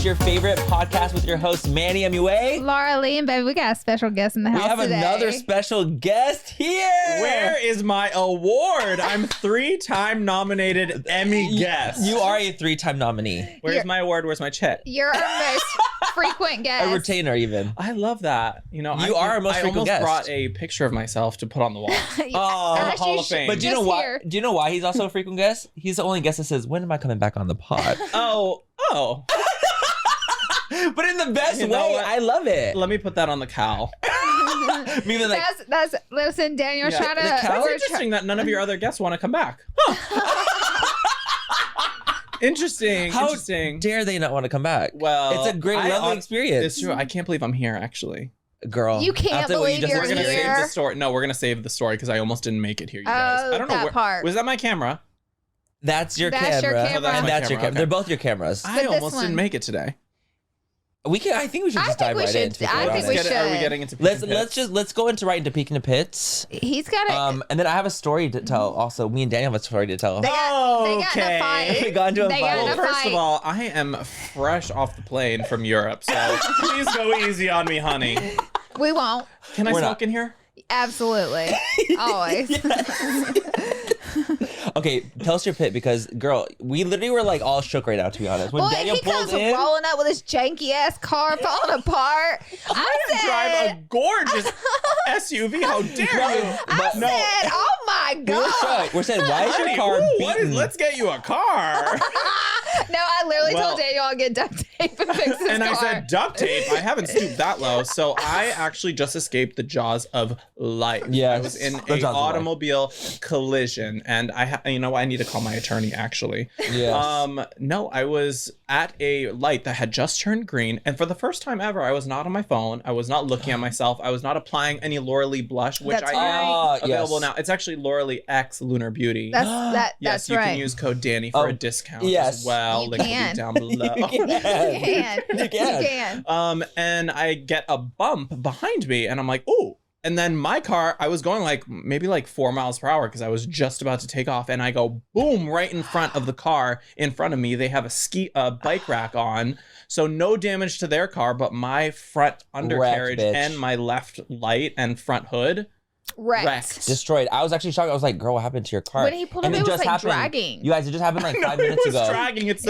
your favorite podcast with your hosts, Manny and Laura Lee, and baby, we got a special guest in the house today. We have another special guest here. Where is my award? I'm 3-time nominated Emmy guest. You are a 3-time nominee. Where's my award? Where's my check? You're our most frequent guest. A retainer, even. I love that. You know, you are our most frequent guest. I almost brought a picture of myself to put on the wall. Oh, Hall of Fame. But do you know why? Do you know why he's also a frequent guest? He's the only guest that says, "When am I coming back on the pod?" Oh. But in the best way. I love it. Let me put that on the cow. That's listen, Daniel's trying to. That's interesting that none of your other guests want to come back. Huh. Interesting. How dare they not want to come back? Well, it's a great, lovely experience. It's true. I can't believe I'm here, actually. Girl, you can't believe you're We're gonna here. save the story. No, we're gonna save the story because I almost didn't make it here, you guys. I don't know that part. Was that my camera? That's your camera. Your camera. Oh, and that's your camera. Okay. They're both your cameras. I almost didn't make it today. I think we should just dive right into. I think we should. Are we getting into Peek and Pits? let's go into right into Peek in the Pits. He's got it. And then I have a story to tell. Also, me and Daniel have a story to tell. They got in a fight. We got into a fight. Well, first of all, I am fresh off the plane from Europe, so please go easy on me, honey. We won't. Can I smoke in here? Absolutely. Always. Okay, tell us your pit because, girl, we literally were like all shook right now, to be honest. When Daniel he comes pulled in, rolling up with his janky ass car falling apart. I drive a gorgeous SUV. How dare you? I said, oh my God. We're saying, why is your car beaten? Let's get you a car. No, I literally told Daniel I'll get duct tape and fix his and car. I said duct tape. I haven't stooped that low. So I actually just escaped the jaws of life. Yes, I was in an automobile collision, and I need to call my attorney actually. Yes. No, I was at a light that had just turned green, and for the first time ever, I was not on my phone. I was not looking at myself. I was not applying any Laura Lee blush, which I am available now. It's actually Laura Lee X Lunar Beauty. That's yes, you right. can use code Danny for a discount as well. You Link will can. be down below. You can. And I get a bump behind me, and I'm like, ooh. And then my car, I was going maybe 4 miles per hour because I was just about to take off, and I go boom right in front of the car in front of me. They have a bike rack on, so no damage to their car, but my front undercarriage and my left light and front hood wrecked. Destroyed. I was actually shocked. I was like, girl, what happened to your car? When he pulled up, it was dragging. You guys, it just happened 5 minutes ago. It was dragging. It's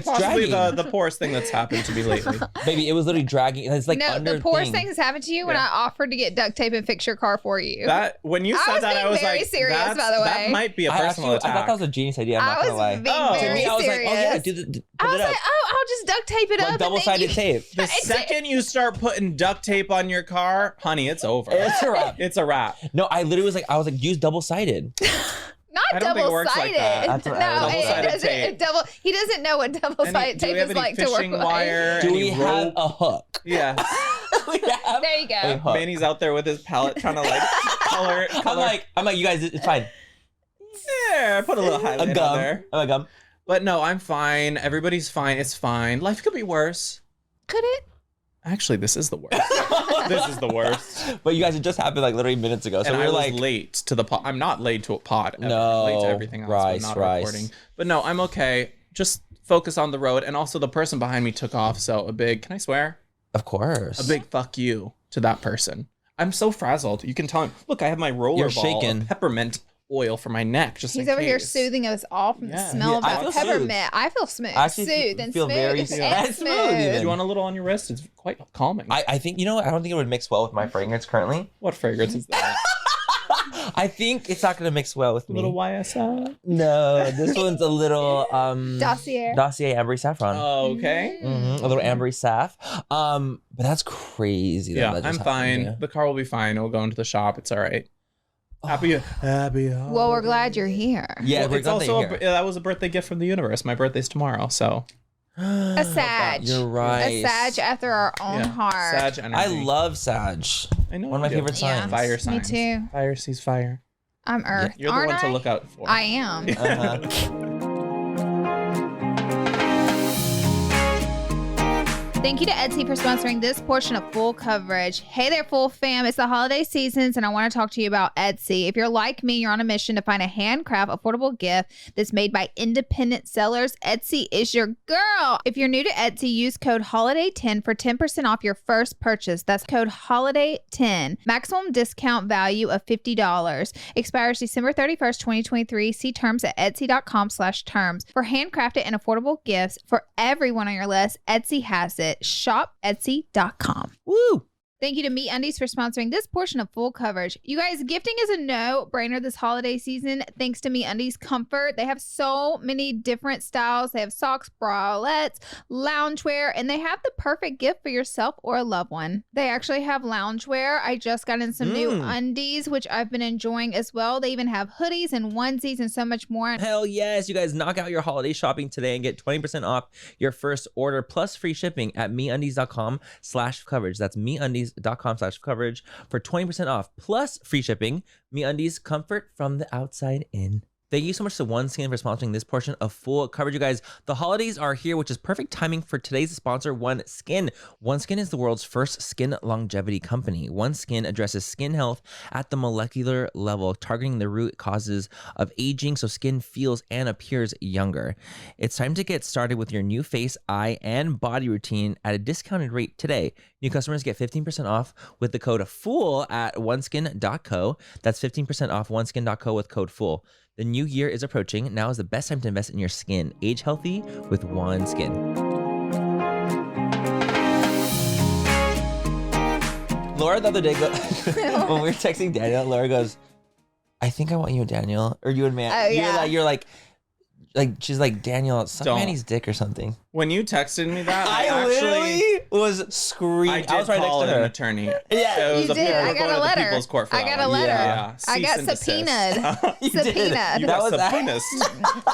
possibly the poorest thing that's happened to me lately. Baby, it was literally dragging. It's the poorest thing that's happened to you when I offered to get duct tape and fix your car for you. When you said that, I was very serious, by the way. That might be a personal attack. I thought that was a genius idea. I'm not gonna lie. To me, I was like, oh yeah, I was like, I'll just duct tape it up. Double-sided tape. The second you start putting duct tape on your car, honey, it's over. It's a wrap. It's a wrap. No, I literally was like, use double-sided. Not double-sided. Double-sided tape. He doesn't know what double-sided tape is like to work with. Do we have a hook? Yes. There you go. Manny's out there with his palette trying to color. I'm like, you guys, it's fine. Yeah, put a little highlight on there. I'm a gum. But no, I'm fine. Everybody's fine. It's fine. Life could be worse. Could it? Actually, this is the worst. This is the worst. But you guys, it just happened literally minutes ago. So and we were late to the pod. I'm not late to a pod. Ever. No, late to everything else. But not recording. But no, I'm okay. Just focus on the road. And also, the person behind me took off. So can I swear? Of course. A big fuck you to that person. I'm so frazzled. You can tell him. Look, I have my roller ball of peppermint oil for my neck. He's over here soothing us all from the smell of that peppermint. I feel smooth. I feel very smooth. Do you want a little on your wrist? It's quite calming. I think, I don't think it would mix well with my fragrance currently. What fragrance is that? I think it's not going to mix well with me. A little YSL? No, this one's a little Dossier ambery saffron. Oh, okay. A little ambery saff. But that's crazy. I'm fine. The car will be fine. It'll go into the shop. It's all right. Happy. Well, we're glad you're here. Yeah, it's also that was a birthday gift from the universe. My birthday's tomorrow, so. A Sag. You're right. A Sag after our own heart. Sag energy. I love Sag. I know. One of my favorite signs. Fire signs. Me too. Fire sees fire. I'm Earth. You're the one to look out for. I am. Thank you to Etsy for sponsoring this portion of Full Coverage. Hey there, Full Fam. It's the holiday seasons, and I want to talk to you about Etsy. If you're like me, you're on a mission to find a handcraft, affordable gift that's made by independent sellers. Etsy is your girl. If you're new to Etsy, use code HOLIDAY10 for 10% off your first purchase. That's code HOLIDAY10. Maximum discount value of $50. Expires December 31st, 2023. See terms at etsy.com/terms. For handcrafted and affordable gifts for everyone on your list, Etsy has it. Shop Etsy.com. Woo! Thank you to MeUndies for sponsoring this portion of Full Coverage. You guys, gifting is a no-brainer this holiday season thanks to MeUndies Comfort. They have so many different styles. They have socks, bralettes, loungewear, and they have the perfect gift for yourself or a loved one. They actually have loungewear. I just got in some new undies, which I've been enjoying as well. They even have hoodies and onesies and so much more. Hell yes, you guys knock out your holiday shopping today and get 20% off your first order plus free shipping at MeUndies.com/coverage. That's MeUndies.com/coverage for 20% off plus free shipping. MeUndies, comfort from the outside in. Thank you so much to OneSkin for sponsoring this portion of Full Coverage, you guys. The holidays are here, which is perfect timing for today's sponsor, OneSkin. OneSkin is the world's first skin longevity company. OneSkin addresses skin health at the molecular level, targeting the root causes of aging so skin feels and appears younger. It's time to get started with your new face, eye, and body routine at a discounted rate today. New customers get 15% off with the code FOOL at oneskin.co. That's 15% off oneskin.co with code FOOL. The new year is approaching. Now is the best time to invest in your skin. Age healthy with OneSkin. Laura the other day, when we were texting Daniel, Laura goes, I think I want you and Daniel, or you and Man. Oh, yeah. You're like, she's like, Daniel, suck Don't. Manny's dick or something. When you texted me that, I literally was screaming. I did was right call next to her. an attorney. Yeah, You did. I got a letter. People's court for I that got a one. letter. Yeah. I got Cease and desist. subpoenaed. You did. Subpoenaed. You That got was subpoenas.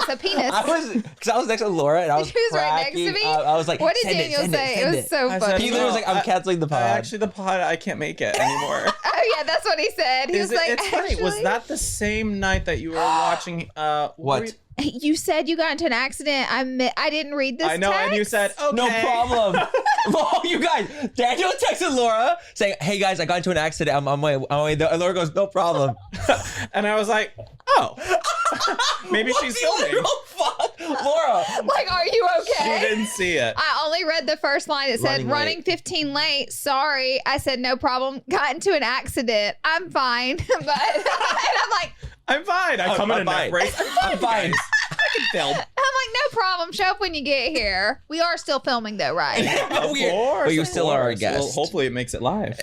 Subpoenas. Because I was next to Laura and I was She was right next to cracking me? up. I was like, What did send Daniel it, say? send It was so I funny. said, He literally was like, I'm canceling the pod. Actually, the pod, I can't make it anymore. Oh yeah, that's what he said. He was like, it's funny. Was actually- that the same night that you were watching? What? You said you got into an accident. I didn't read this. I know, and you said, okay. No problem. Oh, you guys. Daniel texted Laura saying, hey guys, I got into an accident. I'm on my way there. And Laura goes, no problem. And I was like, oh. Maybe she's filming. Oh, fuck. Laura. Like, are you She okay? didn't see it. I only read the first line. It said, running 15 late. Sorry. I said, no problem. Got into an accident. I'm fine. But and I'm like, I'm fine. I come in a neck brace. I'm fine. I can film. I'm like, no problem. Show up when you get here. We are still filming though, right? Of Weird. course. But you of still are a course. guest. Well, hopefully it makes it live.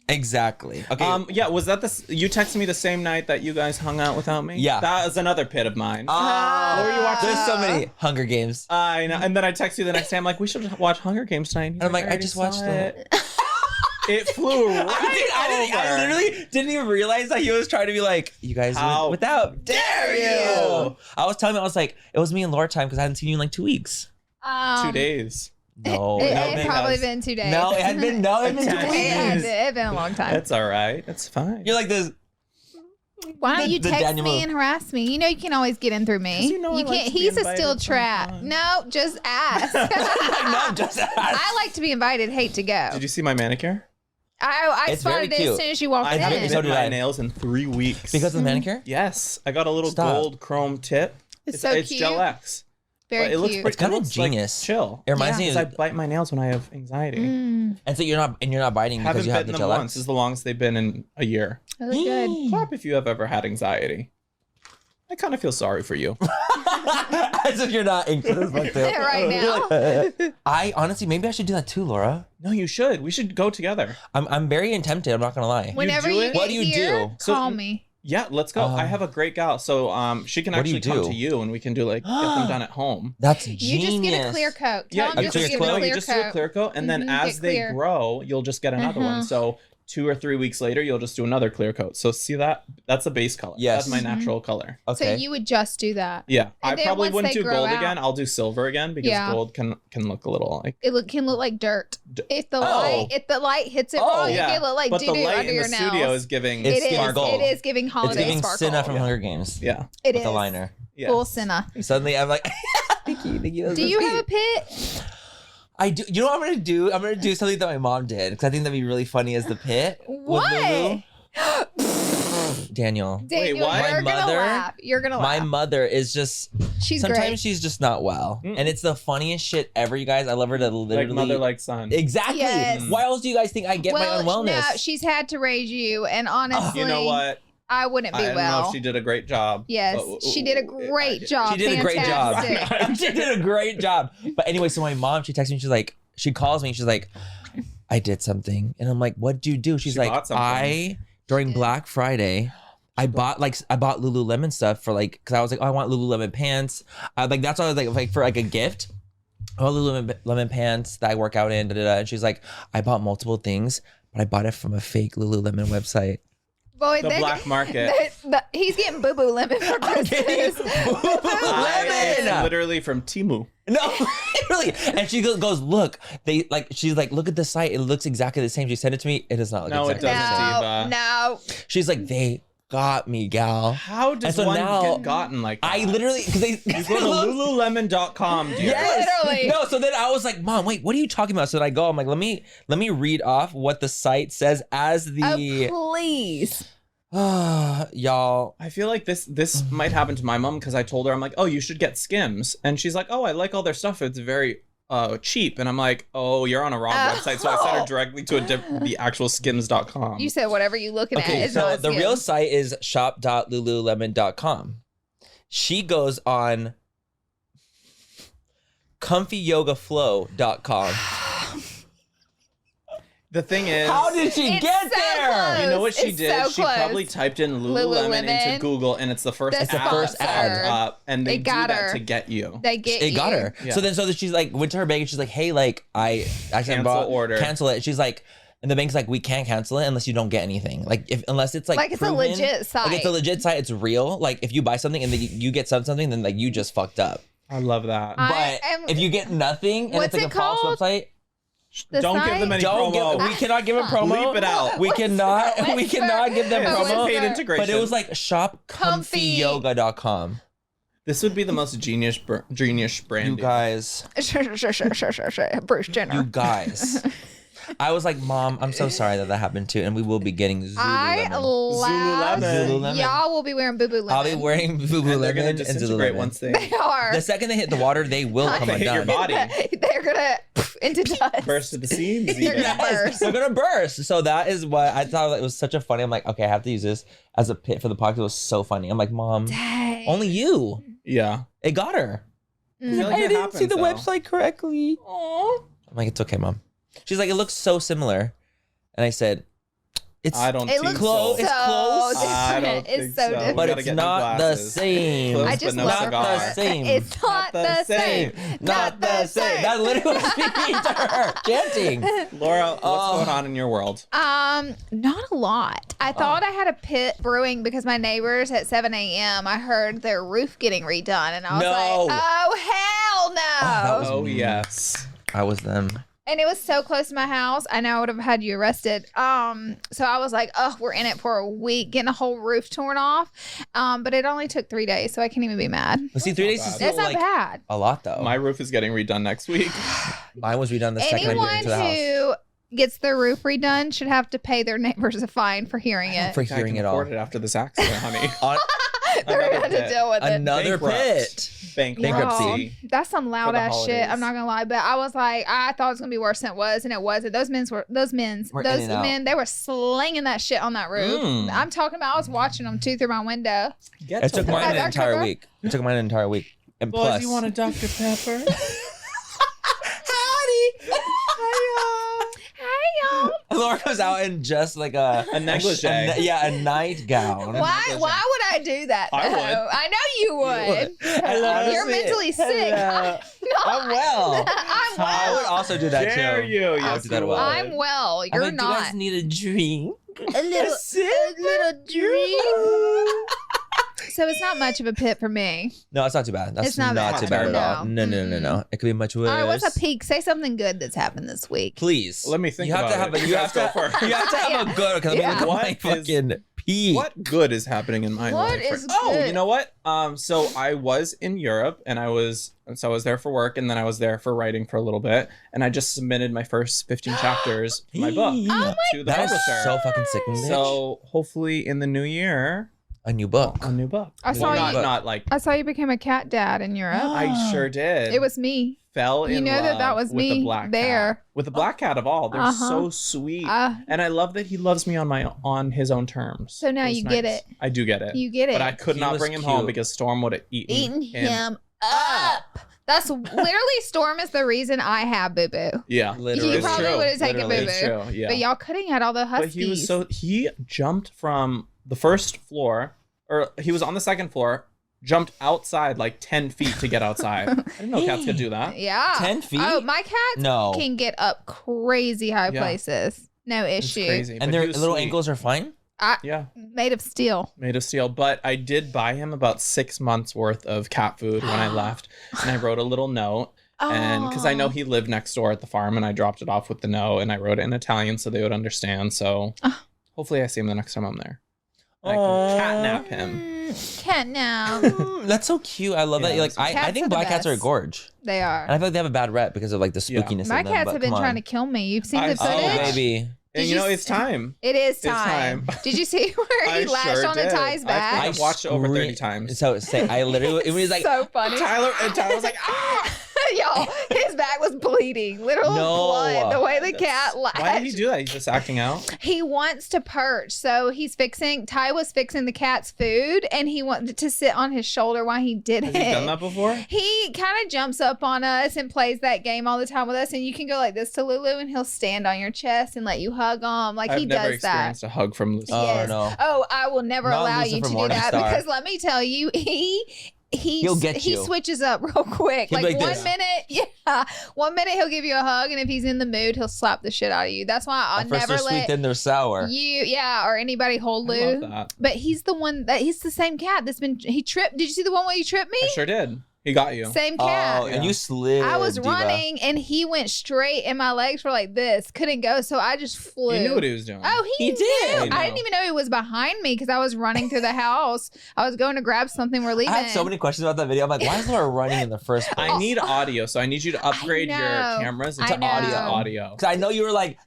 Exactly. Okay. Yeah, was that you texted me the same night that you guys hung out without me? Yeah. That was another pit of mine. What were you watching? There's so many Hunger Games. I know. And then I text you the next day. I'm like, we should watch Hunger Games tonight. And I'm like, I just watched it. It flew right I literally didn't even realize that he was trying to be like, you guys How without dare you. I was telling him, I was like, it was me and Laura time because I hadn't seen you in like 2 weeks. 2 days. No, It no, had probably been 2 days. No, it had been 2 It weeks. had been a long time. That's all right. That's fine. You're like this. Why don't you the text Daniel me move. and harass me? You know you can always get in through me. You know I like can't. to be He's a invited steel trap. sometimes. No, just ask. No, just ask. I like to be invited. Hate to go. Did you see my manicure? I It's very spotted it as cute. soon as you walked I haven't in. So bit did my I. nails in 3 weeks. Because of the manicure? Yes, I got a little Stop. gold chrome tip. It's so it's cute. Gel X. Very But it looks cute. pretty. It's kinda it looks like genius. chill. It reminds Yeah. me Because of, I bite my nails when I have anxiety. Mm, and so you're not biting because Haven't you have bitten the them gel once. X. Is the longest they've been in a year. they look good. Clap if you have ever had anxiety. I kind of feel sorry for you. As if you're not anxious like that. Right now. I honestly, maybe I should do that too, Laura. No, you should. We should go together. I'm very tempted. I'm not gonna lie. Whenever do you it? get What do you here, do? call me. Yeah, let's go. I have a great gal. So she can What do you actually come do? to you and we can do like get them done at home. That's You genius. just get a clear coat. Tell Yeah, them you just clear give coat? them a no, clear you just do coat. a clear coat, and then Mhm, as get they clear. grow, you'll just get another one. So 2 or 3 weeks later, you'll just do another clear coat. So see that? That's the base color. Yes. That's my natural color. So Okay. you would just do that. Yeah, I And then probably once wouldn't they do grow gold out- again. I'll do silver again because Yeah. gold can look a little like. It can look like dirt. If the light hits it Oh, wrong, yeah. it can look like But doo the doo light under in your the nails. studio is giving. It's It is. sparkle. It is giving It's holiday giving sparkle. Cinna from Yeah. Hunger Games. Yeah. It with the is. liner. Yeah. Full Cinna. Suddenly I'm like, thank you. Do you have a pit? I do. You know what I'm gonna do? I'm gonna do something that my mom did because I think that'd be really funny as the pit. What? With Lulu. Daniel. Daniel, what? you're My gonna mother- laugh. You're gonna laugh. My mother is just She's sometimes great. she's just not well, Mm. and it's the funniest shit ever. You guys, I love her to literally Like mother, like son. exactly. Yes. Why else do you guys think I get my own wellness? no, she's had to raise you, and honestly, You know what? I wouldn't be I don't know well. if she did a great job. Yes, but- she did a great job. She did a great job. Fantastic. She did a great job. But anyway, so my mom, she texts me. She's like, she calls me. She's like, I did something, and I'm like, what'd you do? She's She like, bought something. during Black Friday. I bought Lululemon stuff for like, cause I was like, oh, I want Lululemon pants. Like that's what I was like for like a gift. Oh, Lululemon pants that I work out in. Da, da, da. And she's like, I bought multiple things, but I bought it from a fake Lululemon website. Boy, The black market. He's getting boo boo lemon for Christmas. It's literally from Temu. No, really. And she goes, look, she's like, look at the site. It looks exactly the same. She sent it to me. It does not look No, it exactly the same. doesn't. No. She's like, they got me, gal. How does And so one now- get gotten like that? I literally, because they You go to lululemon.com, dude. Yes. Literally. No, so then I was like, Mom, wait, what are you talking about? So then I go, I'm like, let me read off what the site says as the Please. y'all. I feel like this might happen to my mom because I told her, I'm like, oh, you should get Skims. And she's like, oh, I like all their stuff. It's very cheap. And I'm like, oh, you're on a wrong website. So I sent her directly to the actual skims.com. You said whatever you're looking at Okay, is so not the real Skims. site is shop.lululemon.com. She goes on comfyyogaflow.com. The thing is, How did she It's get so there? close. you know what she It's did? so She close. probably typed in Lululemon into Lululemon. Google, and it's the first That's ad the first that ad. comes up, and they It do got that her. to get you. They get It got you. her. Yeah. So then she's like, went to her bank and she's like, hey, like I actually Cancel order. cancel it. She's like, and the bank's like, we can't cancel it unless you don't get anything. Like unless it's like It's proven, a legit site. Like it's a legit site. It's real. Like if you buy something and then you get something, then like you just fucked up. I love that. I But am- if you get nothing and What's it's like it a false called? website, The Don't give site? them any don't promo. we cannot give a promo. Bleep it out. We cannot Whisper. we cannot give them It's Whisper. promo. paid integration. But it was like shopcomfyyoga.com. This would be the most genius brand. You guys. Bruce Jenner. You guys. I was like, Mom, I'm so sorry that happened too, and we will be getting I Zululemon. laugh. Zululemon. Y'all will be wearing boo boo lemon. I'll be wearing And they're gonna Lululemon and disintegrate Zululemon. once they They are. The second they hit the water, they will come They hit your undone. body. They're gonna into dust. burst to the seams. They're even. gonna Yes, they're gonna burst. So that is what I thought. It was such a funny. I'm like, okay, I have to use this as a pit for the podcast. It was so funny. I'm like, Mom, Dang. only you. Yeah. It got her. I feel like I it didn't see happens, the though. website correctly. I'm like, it's okay, Mom. She's like, it looks so similar, and I said, it's I don't It think looks Close. so. It's close. I don't different. It's think so so. different. but gotta it's get new not the glasses. same. Close, I but just no love Not her. the same. It's not the same. Not the same. That literally was speaking to her, chanting. Laura, what's going on in your world? Not a lot. I thought I had a pit brewing because my neighbors at 7 a.m. I heard their roof getting redone, and I was No. like, "Oh hell no!" that was- Oh yes. I was them. And it was so close to my house. I know I would have had you arrested. So I was like, "Oh, we're in it for a week, getting a whole roof torn off." But it only took 3 days, so I can't even be mad. But see, 3 days is bad. still That's not like bad. a lot though. My roof is getting redone next week. Mine was redone the second I moved Anyone into the house. who gets their roof redone should have to pay their neighbors a fine for hearing it. For I hearing can it all. afford it after this accident, honey. On They're Another going to pit. deal with it. another Bankrupt. pit. Bankruptcy. That's some loud the ass shit. holidays. I'm not gonna lie, but I was like, I thought it was gonna be worse than it was, and it wasn't. Those men, We're in and out. they were slinging that shit on that roof. Mm. I'm talking about. I was watching them too through my window. Get It to took work. mine an Dr. entire Pepper? week. It took mine an entire week. And Boys, plus, you want a Dr. Pepper? Hey y'all. Laura goes out in just like a negligee. a nightgown. Why would I do that? I would. though? I know you would. Hello. You're mentally sick. Hello. I'm well. I'm I would well. also do that Dare too. you? I would Yes, do that you well. would. I'm well. I'm You're like, do you not. guys need a drink? a little dream. So it's not much of a pit for me. No, it's not too bad. That's It's not not bad. too bad at No. all. No. It could be much worse. All right, what's a peak? Say something good that's happened this week. Please. Let me think You have about to have it. a. You You guys have to. go first. You have to have a good. Because Yeah. I mean, look at What my is- fucking What good is happening in my What life? is Oh, good? you know what? So I was in Europe, and I was there for work, and then I was there for writing for a little bit, and I just submitted my first 15 chapters for my book to the That is publisher. so fucking sick, bitch. So hopefully in the new year, a new book. a new book. I saw Well, you- not like I saw you became a cat dad in Europe. I sure did. It was me. Fell You in know love that was with the me black there. cat. With the black cat of all. They're Uh-huh. so sweet. Uh, And I love that he loves me on his own terms. So now It's you get nice. it. I do get it. you get it. But I could He not was bring him home cute. because Storm would have eaten him up. That's literally Storm is the reason I have Boo Boo. Yeah. Literally. You It's probably true. would have taken Boo Literally. It's Boo. true. Yeah. But y'all couldn't had all the huskies. But he jumped from the first floor, or he was on the second floor, jumped outside like 10 feet to get outside. I didn't know cats could do that. Yeah. 10 feet? Oh, my cats No. can get up crazy high Yeah. places. No It's issue. crazy. And But their he was little sweet. ankles are fine? Yeah. Made of steel. Made of steel. But I did buy him about 6 months worth of cat food when I left. And I wrote a little note. And because I know he lived next door at the farm, and I dropped it off with the note, and I wrote it in Italian so they would understand. So hopefully I see him the next time I'm there. I can catnap him. Cat now. That's so cute. I love Yeah, that. Like, I Cats think are the black cats are a best. gorge. They And are. I feel like they have a bad rep because of like the Yeah. spookiness My of them. cats but have been come trying on. to kill me. You've seen I the saw Oh, footage? baby. And Did you you know, s- it's time. It is It's time. time. Did you see where I he lashed sure onto did. Ty's back? I've watched it over 30 times. So say I literally it was like so funny. Tyler was like, ah! Y'all, his back was bleeding. Literal No. blood. The way the cat lashed. Why did he do that? He's just acting out. He wants to perch. So Ty was fixing the cat's food, and he wanted to sit on his shoulder while he did Has it. he done that before? He kind of jumps up on us and plays that game all the time with us. And you can go like this to Lulu, and he'll stand on your chest and let you hug him. Like I've he never does that. experienced a hug from Lucy. Oh, Yes. no. Oh, I will never Not allow you Lucifer to do that Morningstar. because let me tell you, He'll get he you. switches up real quick. He'll be Like like one this. minute, 1 minute he'll give you a hug, and if he's in the mood, he'll slap the shit out of you. That's why I'll At first never they're sweet, let then they're sour. or anybody hold I Lou. love that. But he's the same cat that's been he tripped. Did you see the one where you tripped me? I sure did. He got you. Same cat. Oh, and you slid. I was diva. running and he went straight and my legs were like this. Couldn't go. So I just flew. He knew what he was doing. Oh, he He did. did. I didn't even know he was behind me because I was running through the house. I was going to grab something. We're leaving. I had so many questions about that video. I'm like, why is Laura running in the first place? I need audio, so I need you to upgrade your know. cameras I into know. audio. Because I know you were like,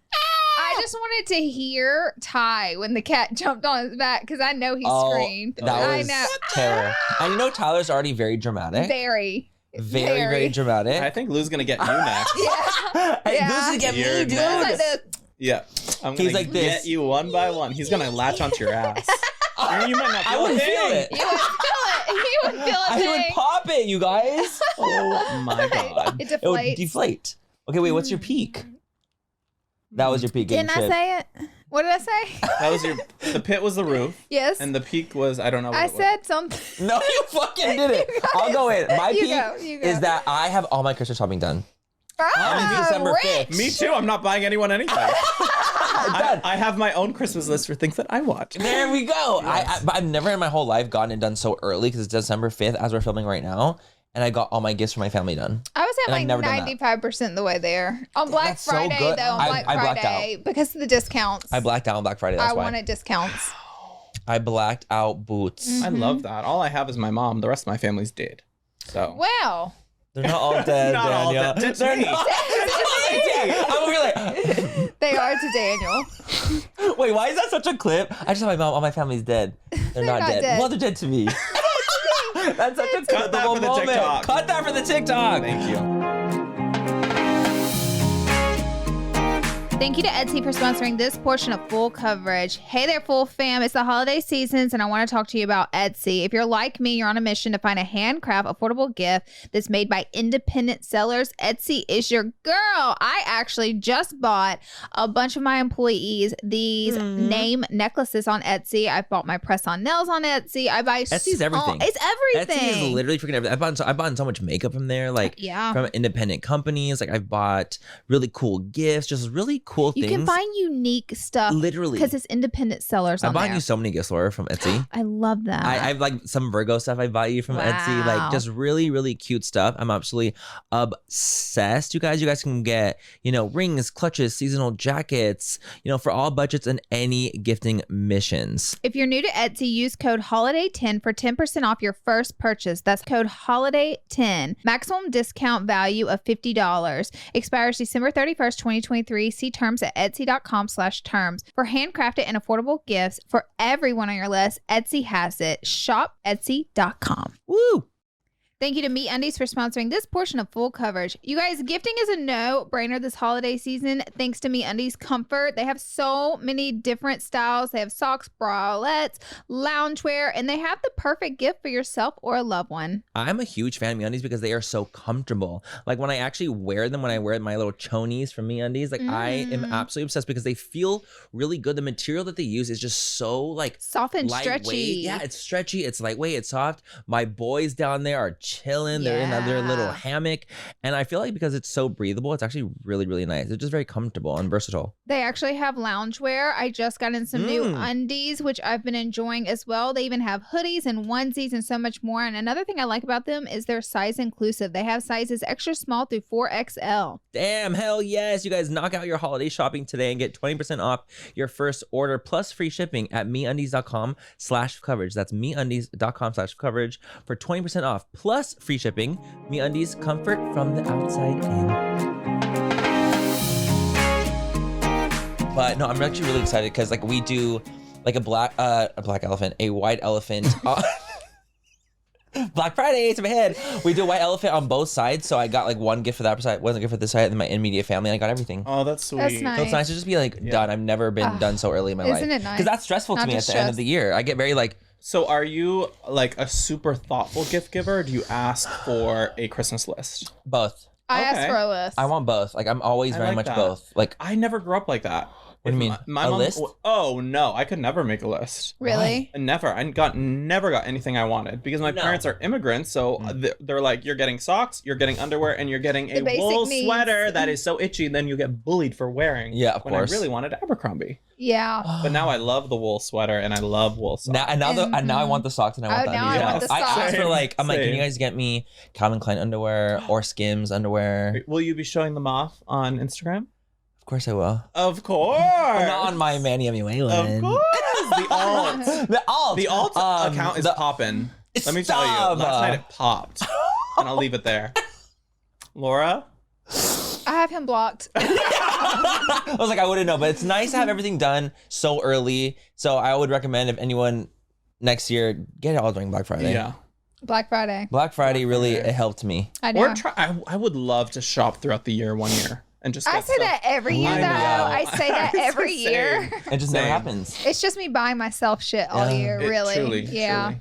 I just wanted to hear Ty when the cat jumped on his back because I know he Oh, screamed. that I was know. terror. And you know Tyler's already very dramatic. Very. Very dramatic. I think Lou's gonna get you next. Yeah. Hey, Yeah. this is get You're me, dude. next. Like the- Yeah. I'm He's gonna like this. get you one by one. He's gonna latch onto your ass. You might not I feel wouldn't a feel thing. it. You would feel it. You would feel it. I would pop it, you guys. Oh my god. It It would deflates. deflate. Okay, wait, what's your peak? That was your peak. Didn't I say it? What did I say? That was the pit was the roof, Yes. and the peak was I don't know what I it was. said something. No, you fucking did it. You guys- I'll go in. My You peak go, you go. is that I have all my Christmas shopping done. Ah, December rich. 5th. Me too. I'm not buying anyone anything. I have my own Christmas list for things that I want. There we go. Yes. I've never in my whole life gotten it done so early because it's December 5th as we're filming right now. And I got all my gifts for my family done. I was And I've at never done like that. 95% of the way there. On Black That's so Friday, good. though, on I Black blacked Friday, because of the discounts. I blacked out on Black Friday. That's I why. wanted discounts. I blacked out boots. I love that. All I have is my mom. The rest of my family's dead. So Well, They're not all dead, Not all Daniel. dead. They're To me. not. I'm over here like, they are to Daniel. wait, why is that such a clip? I just have my mom. All my family's dead. They're not not dead. dead. Well, they're dead to me. That's such a Cut that clippable for the moment. TikTok. Cut that for the TikTok. thank you. Thank you to Etsy for sponsoring this portion of Full Coverage. Hey there, Full Fam. It's the holiday seasons, and I want to talk to you about Etsy. If you're like me, you're on a mission to find a handcraft, affordable gift that's made by independent sellers. Etsy is your girl. I actually just bought a bunch of my employees these name necklaces on Etsy. I bought my press-on nails on Etsy. I buy Etsy's everything. It's everything. Etsy is literally freaking everything. I bought so much makeup from there, like Yeah. from independent companies. Like I've bought really cool gifts, just really cool You things. can find unique stuff. Literally. Because it's independent sellers I on bought there. you so many gifts, Laura, from Etsy. I love that. I have like some Virgo stuff I bought you from Etsy, Wow. like just really, really cute stuff. I'm absolutely obsessed. You guys can get, rings, clutches, seasonal jackets, for all budgets and any gifting missions. If you're new to Etsy, use code HOLIDAY10 for 10% off your first purchase. That's code HOLIDAY10. Maximum discount value of $50. Expires December 31st, 2023. See terms at etsy.com/terms. For handcrafted and affordable gifts for everyone on your list, Etsy has it. Shop Etsy.com. Woo! Thank you to MeUndies for sponsoring this portion of Full Coverage. You guys, gifting is a no-brainer this holiday season thanks to MeUndies Comfort. They have so many different styles. They have socks, bralettes, loungewear, and they have the perfect gift for yourself or a loved one. I'm a huge fan of MeUndies because they are so comfortable. Like when I actually wear them, when I wear my little chonies from MeUndies, like I am absolutely obsessed because they feel really good. The material that they use is just so like soft and lightweight. stretchy. Yeah, it's stretchy. It's lightweight. It's soft. My boys down there are chilling. They're in their little hammock. And I feel like because it's so breathable, it's actually really, really nice. It's just very comfortable and versatile. They actually have loungewear. I just got in some new undies, which I've been enjoying as well. They even have hoodies and onesies and so much more. And another thing I like about them is they're size inclusive. They have sizes extra small through 4XL. Damn, hell yes. You guys knock out your holiday shopping today and get 20% off your first order plus free shipping at meundies.com/coverage. That's meundies.com/coverage for 20% off plus free shipping. MeUndies, comfort from the outside in. But no, I'm actually really excited because like we do like a black elephant, a white elephant. Black Friday to my head. We do a white elephant on both sides, so I got like one gift for that side, wasn't good for this side, and then my immediate family. And I got everything. Oh, that's sweet. That's nice. So it's nice to just be like done. I've never been done so early in my life. Isn't it nice? Because that's stressful to Not me at just the end of stress. the year. I get very like. So are you like a super thoughtful gift giver? Or do you ask for a Christmas list? Both. I asked Okay. for a list. I want both. Like I'm always I very like much that. both. Like I never grew up like that. What do you mean? My A mom, list? Oh no, I could never make a list. Really? Never. I never got anything I wanted because my No. parents are immigrants. So they're like, you're getting socks, you're getting underwear, and you're getting The a basic wool needs. sweater that is so itchy. Then you get bullied for wearing. Yeah, of when course. I really wanted Abercrombie, Yeah. but now I love the wool sweater and I love wool socks. now I want the socks and I want the now I undies. want the I asked for socks. like I'm like, can you Same. guys get me Calvin Klein underwear or Skims underwear? Will you be showing them off on Instagram? Of course I will. Of course. But not on my Manny and Laura. Of course. The alt. The alt. The alt account is popping. Let me tell you. Stop. Last night it popped. And I'll leave it there. Laura? I have him blocked. I was like, I wouldn't know, but it's nice to have everything done so early. So I would recommend if anyone next year, get it all during Black Friday. Yeah. Black Friday. Black Friday really Friday. it helped me. I know. Or I would love to shop throughout the year one year and just I get say stuff. that every year, I though. know. I say that I was every gonna year. say. It just never Same. happens. It's just me buying myself shit all Yeah. year, really. Truly, yeah.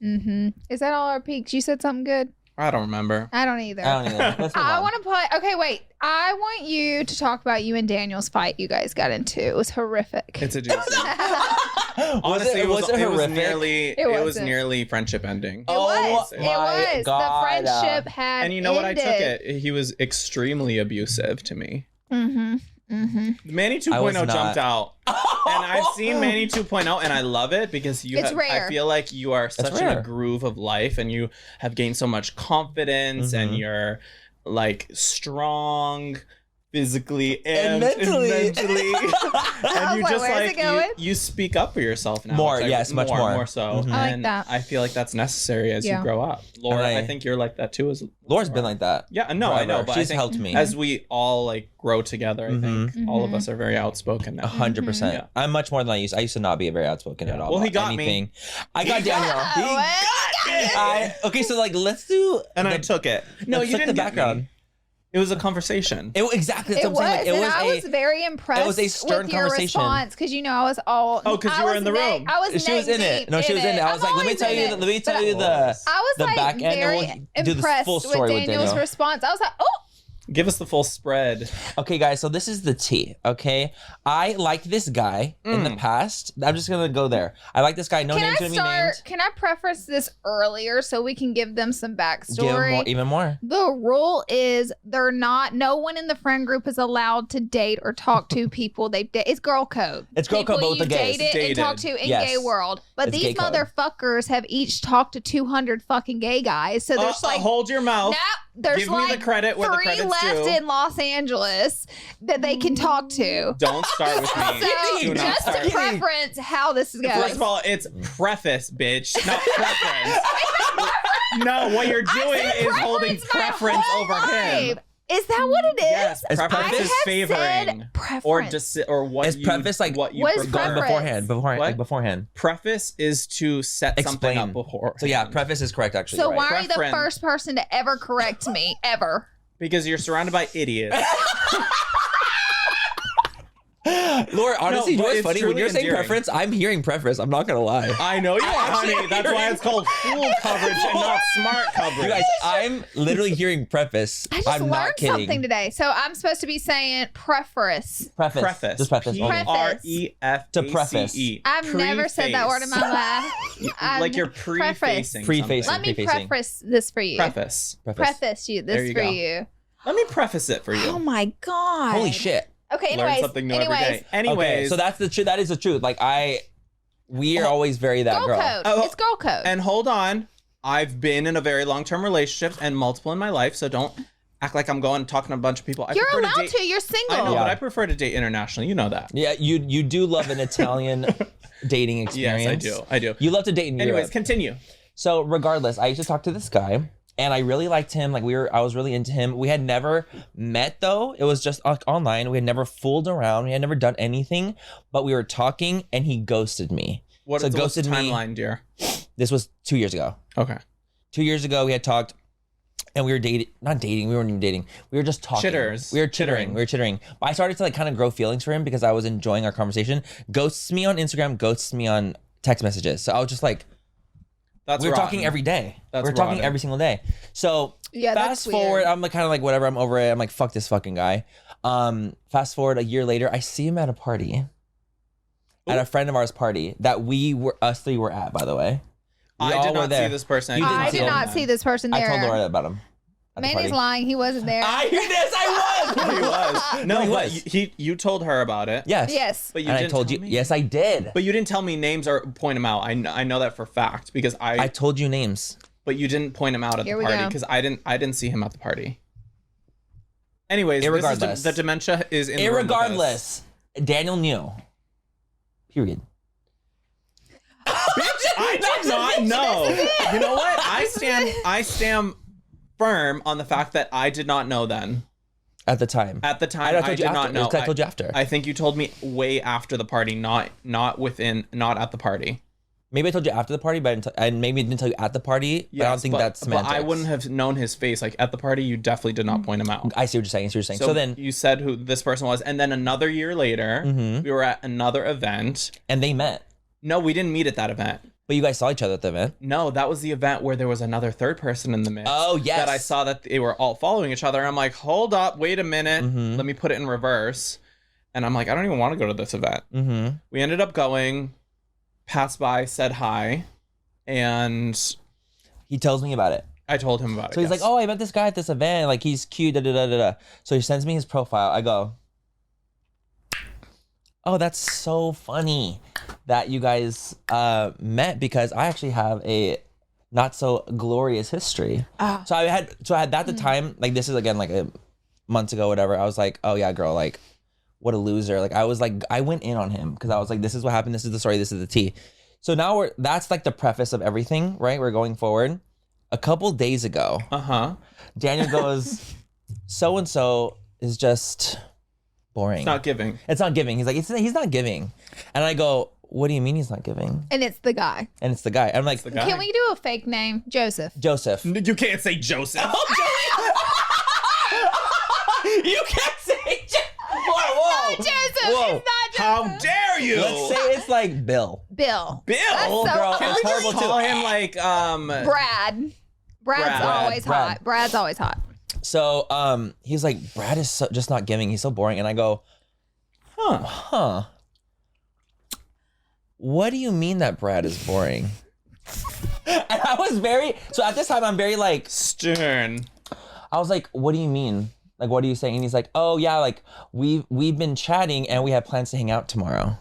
truly. Is that all our peaks? You said something good? I don't remember. I don't either. I don't either. Let's move I on. want to play. Okay, wait. I want you to talk about you and Daniel's fight you guys got into. It was horrific. It's a doozy. Honestly, was it was horrific? nearly It was wasn't. nearly friendship ending. It was. my It was. God. The friendship had And you know what? I ended. took it. He was extremely abusive to me. Mm-hmm. Mm-hmm. Manny I was 2.0 not. jumped out. And I've seen Manny 2.0 and I love it because It's rare. I feel like you are such in rare. a groove of life and you have gained so much confidence and you're like strong physically and mentally. and you like, just where's it going? you speak up for yourself now. More, which yes, much more. more so. Mhm. I like And that. I feel like that's necessary as Yeah. you grow up. Laura, And I think you're like that too. As Laura's been like that. yeah, no, I know, forever. but She's I think helped me. as we all like grow together, I think all of us are very outspoken now. 100%. Yeah. I'm much more than I used. I used to not be very outspoken at all. Well, he about got me. anything. I got Daniel. Okay, so like let's do. And I took it. No, let's you check didn't the get background. me. It was a conversation. Exactly. That's It what I'm was, saying. Like, and I was very impressed. it was a stern with your conversation. response because you know I was all. Oh, 'cause you I were was in the neck- room. I was. She was neck in it. deep No, she was in it. I was like, let me I'm tell you. always in Let me it. tell But you the I was the like back end, very and we'll do the impressed full with story with Daniel's Daniel. response. I was like, oh. Give us the full spread. Okay, guys, so this is the tea, okay? I liked this guy in the past. I'm just going to go there. I like this guy. No names going to be named. Can I preface this earlier so we can give them some backstory? Give even more. The rule is no one in the friend group is allowed to date or talk to people they date. It's girl code. It's girl code, but with the gays. Dated and talked to in gay world. But It's these gay code. motherfuckers have each talked to 200 fucking gay guys. So there's hold your mouth. There's Give me the credit where the three credit's left due. in Los Angeles that they can talk to. Don't start with me. So Do not just start. to preference how this is going. First of all, it's preface, bitch, not preference. No, what you're doing is holding preference over him. Is that what it is? Yes, Is preference preface- is favoring or what Is you preface like what you what is prefer. preference? beforehand, What? like beforehand. Preface is to set something Explain. up before. So yeah, preface is correct actually. So right. why are you the Preference. first person to ever correct me ever? Because you're surrounded by idiots. Laura, honestly, No, but you know what's it's funny? When truly you're saying endearing. preference, I'm hearing preference. I'm not gonna lie. I know you are, honey. That's why it's called fool coverage and not smart coverage. You guys, I'm literally hearing preface. I just I'm learned not kidding. something today. So I'm supposed to be saying preface. Preface. Preface. Just preface. Preface. P-R-E-F-A-C-E. To preface. I've never said that word in my life. Like you're prefacing. Prefacing. Let me Prefacing. preface this for you. Preface. Preface There this you for go. you. Let me preface it for you. Oh my god. Holy shit. Okay, Learn anyways. something new every day. Anyways, Okay, so that's the truth. That is the truth. Like we are always very that Girl girl. code. Oh, It's girl code. and hold on. I've been in a very long-term relationship and multiple in my life, so don't act like I'm going talking to a bunch of people. I You're prefer allowed date- to. You're single. I know, Yeah. but I prefer to date internationally. You know that. Yeah, you do love an Italian dating experience. Yes, I do. You love to date in Anyways, Europe. continue. So regardless, I used to talk to this guy and I really liked him. Like I was really into him. We had never met though. It was just like online. We had never fooled around. We had never done anything, but we were talking and he ghosted me. What's the timeline, dear? This was 2 years ago. Okay. 2 years ago, we had talked and we were not dating. We weren't even dating. We were just talking. Chitters. We were chittering. But I started to like kind of grow feelings for him because I was enjoying our conversation. Ghosts me on Instagram, ghosts me on text messages. So I was just like, That's we were rotten. talking every day. That's we were talking rotten. every single day. So Yeah, that's fast forward, weird. I'm like kind of like whatever. I'm over it. I'm like fuck this fucking guy. Fast forward a year later, I see him at a party, at a friend of ours party that us three were at. By the way, we I all did were not there. see this person. You I didn't did see not him. see this person there. I told Laura about him. At the Manny's party. lying. He wasn't there. I hear this. I was. He was. No, he but was. you told her about it. Yes. Yes. But you And I didn't told tell you. me? Yes, I did. But you didn't tell me names or point them out. I know that for fact because I told you names. But you didn't point him out at Here the we party go. because I didn't see him at the party. Anyways, Irregardless. the dementia is in the room with us. Irregardless, Daniel knew. Period. Bitch, I did not know. You know what? I stand firm on the fact that I did not know then. At the time. At the time, I did not know. I told you after. I think you told me way after the party, not at the party. Maybe I told you after the party, but I maybe didn't tell you at the party. But I don't think that's But semantics. I wouldn't have known his face. Like at the party, you definitely did not point him out. I see what you're saying. So then, you said who this person was, and then another year later, we were at another event. and they met. No, we didn't meet at that event. But you guys saw each other at the event. No, that was the event where there was another third person in the mix. Oh, yes. That I saw that they were all following each other. And I'm like, hold up, wait a minute. Mm-hmm. Let me put it in reverse. And I'm like, I don't even want to go to this event. Mm-hmm. We ended up going, passed by, said hi, and He tells me about it. I told him about it. So he's like, oh, I met this guy at this event. Like, he's cute, da da da da da. So he sends me his profile. I go, oh, that's so funny that you guys met because I actually have a not so glorious history. So I had that at the time, like this is again like a months ago, whatever. I was like, oh yeah, girl, like what a loser. Like I was like, I went in on him because I was like, this is what happened. This is the story. This is the tea. So now that's like the preface of everything, right? We're going forward. A couple days ago, Daniel goes, so-and-so is just boring. It's not giving. It's not giving. He's like, he's not giving. And I go, what do you mean he's not giving? And it's the guy. And it's the guy. I'm like, The guy. Can we do a fake name? Joseph. Joseph. You can't say Joseph. You can't say Whoa. Joseph. Whoa. It's not Joseph. How dare you? Let's say it's like Bill. Bill. Bill. That's so Girl, Can it's we just horrible call too. him like Brad. Brad's Brad. always Brad. hot. Brad's always hot. So he's like, Brad is just not giving. He's so boring. And I go, huh. What do you mean that Brad is boring? And I was so at this time, I'm very like stern. I was like, what do you mean? Like, what are you saying? And he's like, oh yeah, like we've been chatting and we have plans to hang out tomorrow.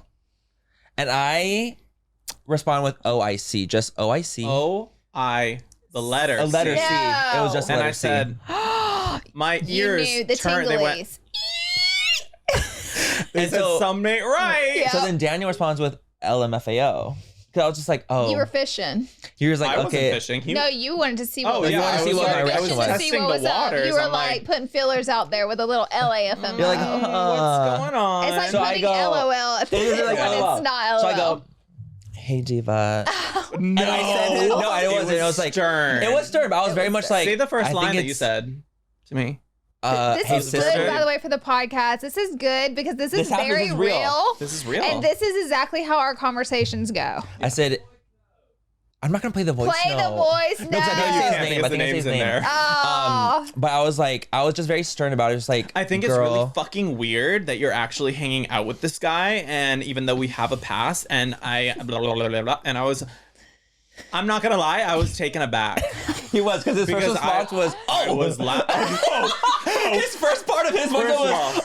And I respond with OIC, just OIC. The letter A letter C. C. It was just a And letter I said, my ears knew the turned. They went. tinglies. They And said so- something ain't right. Yeah. So then Daniel responds with LMFAO. Cause I was just like, oh. You were fishing. He was like, I okay. wasn't fishing. No, you wanted to see what Oh, was yeah, up. I was You like, were reaction fishing was. to see testing what the was up. waters. You were I'm like like, putting fillers out there with a little LAFM. You're like, what's going on? It's like So I putting go- LOL at the It was end like, when LOL. it's not LOL. So I go, hey Diva. no, And I said, no, it wasn't. It was like, stern. it was stern, but I was very much like, Say the first I line think that you it's, said to me. This hey is sister. good, by the way, for the podcast. This is good because this is This very is real. real. This is real. And this is exactly how our conversations go. I said, I'm not gonna play the voice. Play the voice. No. 'cause I didn't say his can't name. because I think I the said name's his in name. there. Oh. But I was just very stern about it. Just like, I think it's girl, really fucking weird that you're actually hanging out with this guy, and even though we have a past, and I blah, blah, blah, blah, blah, and I'm not gonna lie, I was taken aback. he was because his first Because response was, I was laughing. his first part of his was,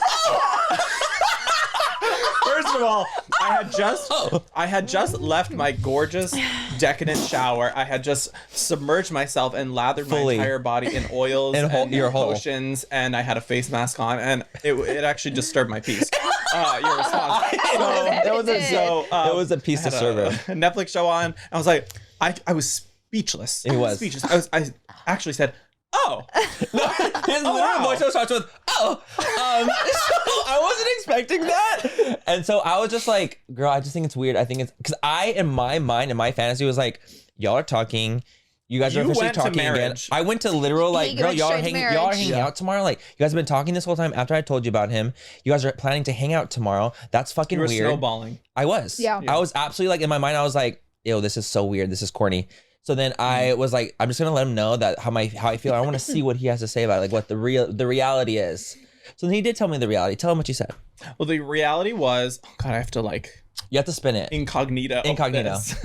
First of all, I had just left my gorgeous, decadent shower. I had just submerged myself and lathered Fully. my entire body in oils And your whole- lotions, and I had a face mask on, and it actually disturbed my peace. Your response. it was a piece to serve a him. Netflix show on. I was like, I was speechless. He was. speechless. I actually said, oh. His literal wow. voice starts with, so I wasn't expecting that. And so I was just like, girl, I just think it's weird. I think it's because in my mind, in my fantasy was like, y'all are talking. You guys are You officially went to talking again. marriage. I went to literal like, He girl, went y'all are straight to hanging marriage. out tomorrow. Like, you guys have been talking this whole time after I told you about him. You guys are planning to hang out tomorrow. That's fucking You were weird. snowballing. I was. Yeah. I was absolutely like in my mind. I was like, ew, this is so weird. This is corny. So then I was like, I'm just gonna let him know that how I feel. I want to see what he has to say about it, like what the reality is. So then he did tell me the reality. Tell him what you said. Well, the reality was, oh God, I have to like You have to spin it. incognito. this.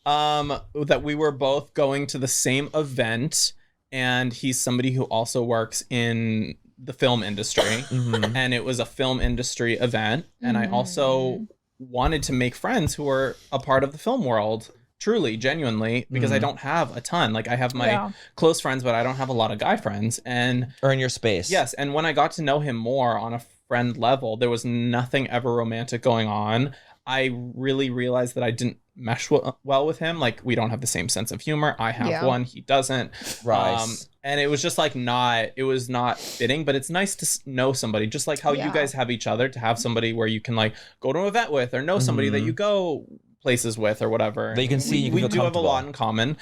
That we were both going to the same event, and he's somebody who also works in the film industry, and it was a film industry event, and I also wanted to make friends who were a part of the film world. Truly, genuinely, because I don't have a ton. Like, I have my close friends, but I don't have a lot of guy friends. And Or in your space. yes, and when I got to know him more on a friend level, there was nothing ever romantic going on. I really realized that I didn't mesh well with him. Like, we don't have the same sense of humor. I have one, he doesn't. Right. And it was just like it was not fitting, but it's nice to know somebody, just like how you guys have each other, to have somebody where you can like go to an event with, or know somebody that you go places with or whatever. That you can see, you can we feel do have a comfortable. lot in common.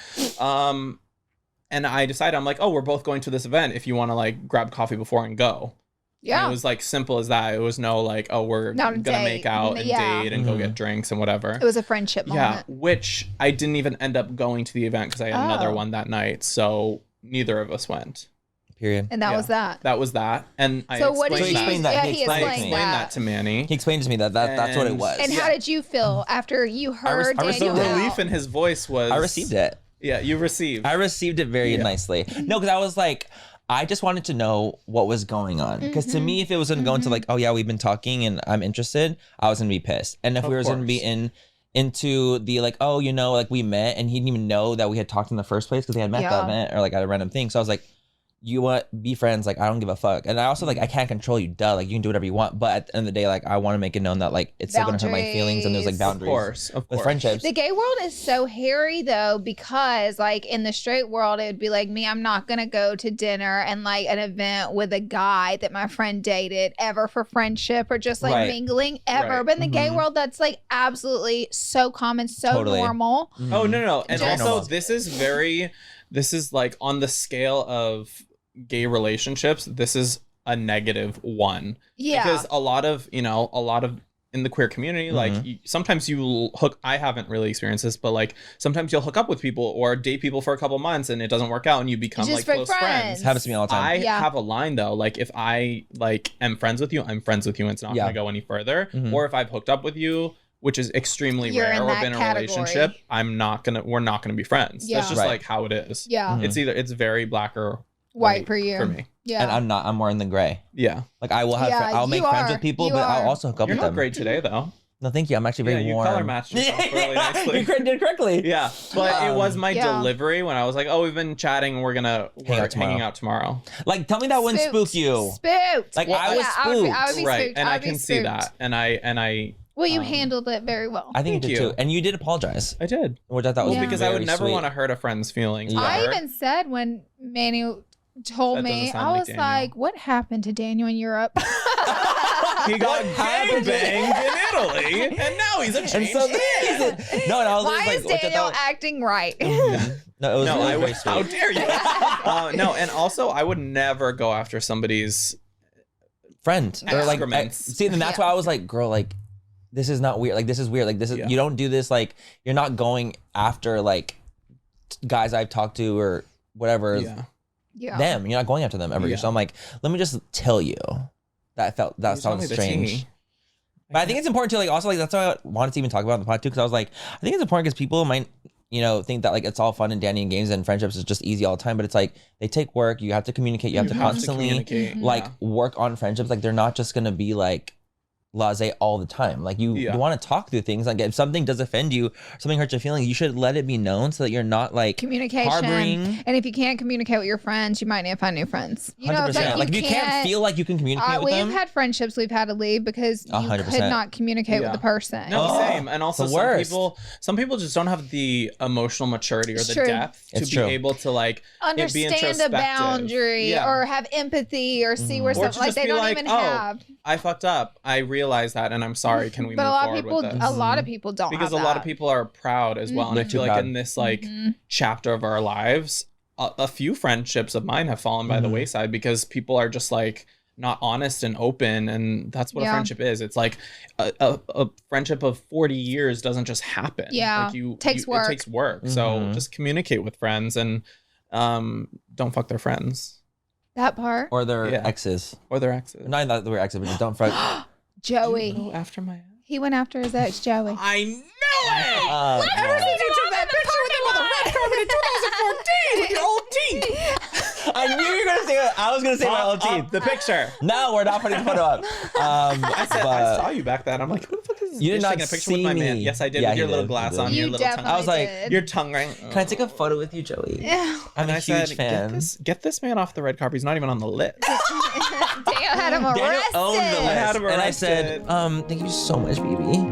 And I decided, I'm like, oh, we're both going to this event if you want to like grab coffee before and go. Yeah. And it was like simple as that. It was no like, oh, we're Not a gonna date. make out and Yeah. date and go get drinks and whatever. It was a friendship Yeah, moment. which I didn't even end up going to the event because I had another Oh. one that night. So neither of us went. Period. And that Yeah. was that. That was that. And I So what did So he you explained that. Yeah, He he explained I explained explained that. that to Manny. He explained to me that's what it And- was. And how did you feel after you heard I The Daniel received it. relief out? in his voice was. I received it. Yeah, you received. I received it very Yeah. nicely. No, because I was like, I just wanted to know what was going on. Because to me, if it was going to go into like, oh yeah, we've been talking and I'm interested, I was going to be pissed. And if Of we were going to be course. into the like, oh, like we met and he didn't even know that we had talked in the first place because they had met Yeah. that event or like at a random thing. So I was like, you want be friends? Like, I don't give a fuck. And I also like, I can't control you, duh. Like, you can do whatever you want. But at the end of the day, like, I want to make it known that like it's still gonna hurt my feelings and there's like Boundaries. boundaries Of with course. friendships. The gay world is so hairy though, because like in the straight world, it would be like me, I'm not gonna go to dinner and like an event with a guy that my friend dated ever for friendship or just like Right. mingling ever. Right. But in the gay world, that's like absolutely so common, so Totally. normal. Oh no. And Very also normal. this is like on the scale of gay relationships, this is a -1. Yeah. Because a lot of in the queer community, like sometimes you hook. I haven't really experienced this, but like sometimes you'll hook up with people or date people for a couple months and it doesn't work out and you become like close friends. Happens to me all the time. I have a line though, like if I like am friends with you, I'm friends with you, and it's not gonna go any further. Or if I've hooked up with you, which is extremely rare, or been in a relationship, we're not gonna be friends. That's just like how it is. Yeah. It's very black or white for you. For me. Yeah. And I'm more in the gray. Yeah. Like I will have I'll make friends with people, but I'll also hook up with them. You're not great today though. No, thank you. I'm actually very warm. You color matched yourself really nicely. You did correctly. Yeah. But it was my delivery when I was like, oh, we've been chatting, we're hanging out tomorrow. Like tell me that wouldn't spook you. Spooked. Like I was spooked. I would be right. spooked. And I can see that. And I well, you handled it very well. I think you did too. And you did apologize. I did. Which I thought was because I would never want to hurt a friend's feelings. I even said when Manny told me, I was like, what happened to Daniel in Europe? He got gangbanged in Italy, and now he's a changed man. No, and I was why like, is Daniel acting right? No, it was really very how sweet. dare you? No, and also I would never go after somebody's friend or like see, then that's why I was like, girl, like this is not weird. Like this is weird. Like this is you don't do this. Like you're not going after like guys I've talked to or whatever. Them. You're not going after them ever. So I'm like, let me just tell you. That sounds strange. But I think it's important to like also like that's why I wanted to even talk about in the pod too, because I was like, I think it's important because people might think that like it's all fun and dandy and games and friendships is just easy all the time, but it's like they take work. You have to communicate. You have to constantly like work on friendships. Like they're not just gonna be like blasé all the time. Like you want to talk through things. Like if something does offend you, something hurts your feelings, you should let it be known so that you're not like communication. Harboring. And if you can't communicate with your friends, you might need to find new friends. 100%. Like if you can't feel like you can communicate with them. We've had friendships we've had to leave because you 100%. could not communicate with the person. No, same. And also some people just don't have the emotional maturity or the depth to be able to like understand a boundary or have empathy or see where something like they don't even have. I fucked up. I realized that, and I'm sorry. Can we move forward with this? A lot of people don't because have a lot of people are proud as well, and I feel like in this like chapter of our lives, a few friendships of mine have fallen by the wayside because people are just like not honest and open, and that's what a friendship is. It's like a friendship of 40 years doesn't just happen. Yeah, like it takes work. So just communicate with friends and don't fuck their friends. That part. Or their exes. Or their exes. Not that they were exes, but just don't fuck. Joey. Did you go after my ex? He went after his ex, Joey. I knew it! Ever since you took that picture with him on the red carpet in 2014 with your old teeth! I knew you were going to say it. I was going to say my old teeth. The picture. No, we're not putting the photo up. I saw you back then. I'm like, who the fuck is this? You did not taking a picture see with my me. man. Yes, I did. With your little glass on, your little tongue. I was like, your tongue right. Can I take a photo with you, Joey? Yeah. I'm a huge fan. Get this man off the red carpet. He's not even on the list. Daniel had him arrested. Daniel owned the list. I had him arrested. And I said, thank you so much, baby.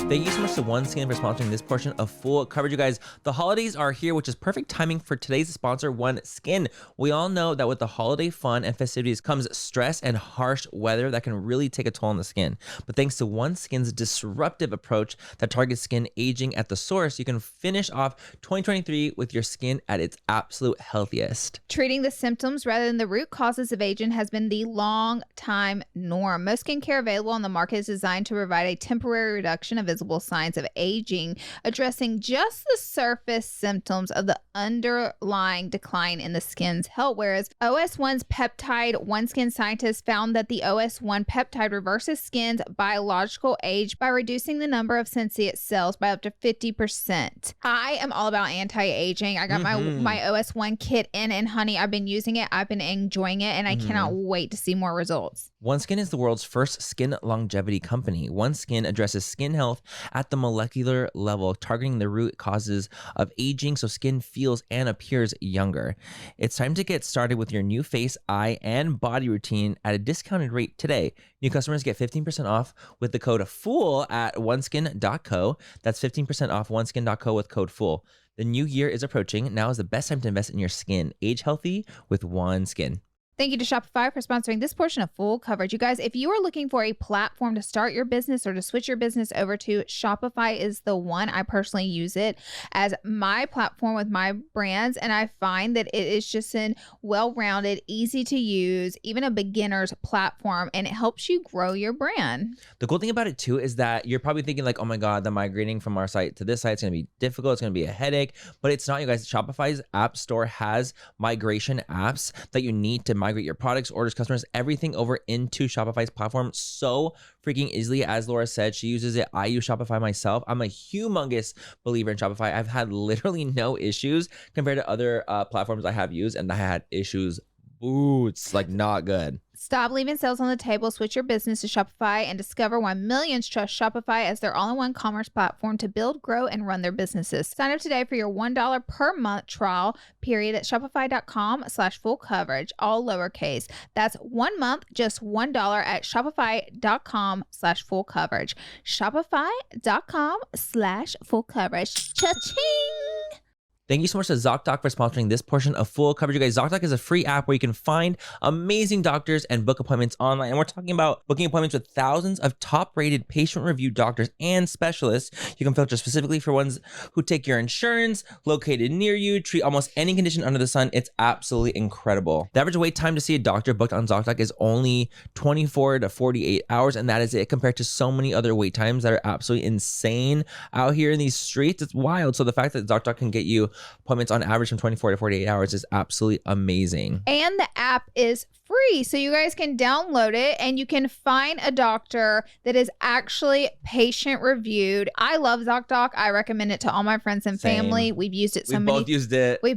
Thank you so much to OneSkin for sponsoring this portion of Full Coverage, you guys. The holidays are here, which is perfect timing for today's sponsor, OneSkin. We all know that with the holiday fun and festivities comes stress and harsh weather that can really take a toll on the skin. But thanks to OneSkin's disruptive approach that targets skin aging at the source, you can finish off 2023 with your skin at its absolute healthiest. Treating the symptoms rather than the root causes of aging has been the long time norm. Most skincare available on the market is designed to provide a temporary reduction of visible signs of aging, addressing just the surface symptoms of the underlying decline in the skin's health. Whereas OS1's peptide, OneSkin scientists found that the OS1 peptide reverses skin's biological age by reducing the number of senescent cells by up to 50%. I am all about anti-aging. I got my OS1 kit in, and honey, I've been using it. I've been enjoying it, and I cannot wait to see more results. OneSkin is the world's first skin longevity company. OneSkin addresses skin health at the molecular level, targeting the root causes of aging so skin feels and appears younger. It's time to get started with your new face, eye, and body routine at a discounted rate today. New customers get 15% off with the code FOOL at oneskin.co. That's 15% off oneskin.co with code FOOL. The new year is approaching. Now is the best time to invest in your skin. Age healthy with OneSkin. Thank you to Shopify for sponsoring this portion of Full Coverage. You guys, if you are looking for a platform to start your business or to switch your business over to, Shopify is the one. I personally use it as my platform with my brands, and I find that it is just an well-rounded, easy to use, even a beginner's platform, and it helps you grow your brand. The cool thing about it too is that you're probably thinking like, oh my God, the migrating from our site to this site is going to be difficult. It's going to be a headache, but it's not, you guys. Shopify's app store has migration apps that you need to migrate your products, orders, customers, everything over into Shopify's platform so freaking easily. As Laura said, she uses it. I use Shopify myself. I'm a humongous believer in Shopify. I've had literally no issues compared to other platforms I have used, and I had issues boots, like not good. Stop leaving sales on the table. Switch your business to Shopify and discover why millions trust Shopify as their all-in-one commerce platform to build, grow, and run their businesses. Sign up today for your $1 per month trial period at shopify.com/full coverage, all lowercase. That's 1 month, just $1 at shopify.com/full coverage. Shopify.com/full coverage. Cha-ching! Thank you so much to ZocDoc for sponsoring this portion of Full Coverage. You guys, ZocDoc is a free app where you can find amazing doctors and book appointments online. And we're talking about booking appointments with thousands of top-rated patient-reviewed doctors and specialists. You can filter specifically for ones who take your insurance, located near you, treat almost any condition under the sun. It's absolutely incredible. The average wait time to see a doctor booked on ZocDoc is only 24 to 48 hours, and that is it compared to so many other wait times that are absolutely insane out here in these streets. It's wild. So the fact that ZocDoc can get you appointments on average from 24 to 48 hours is absolutely amazing. And the app is free, so you guys can download it and you can find a doctor that is actually patient reviewed. I love ZocDoc. I recommend it to all my friends and family. We've used it so many. We've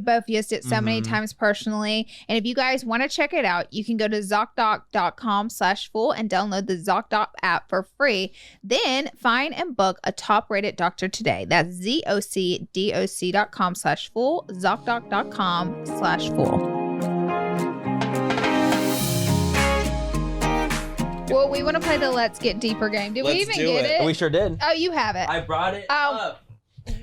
both used it so many times personally. And if you guys want to check it out, you can go to ZocDoc.com/full and download the ZocDoc app for free. Then find and book a top-rated doctor today. That's ZocDoc.com/full, ZocDoc.com/full. Well, we want to play the Let's Get Deeper game. Did we even get it? We sure did. Oh, you have it. I brought it up.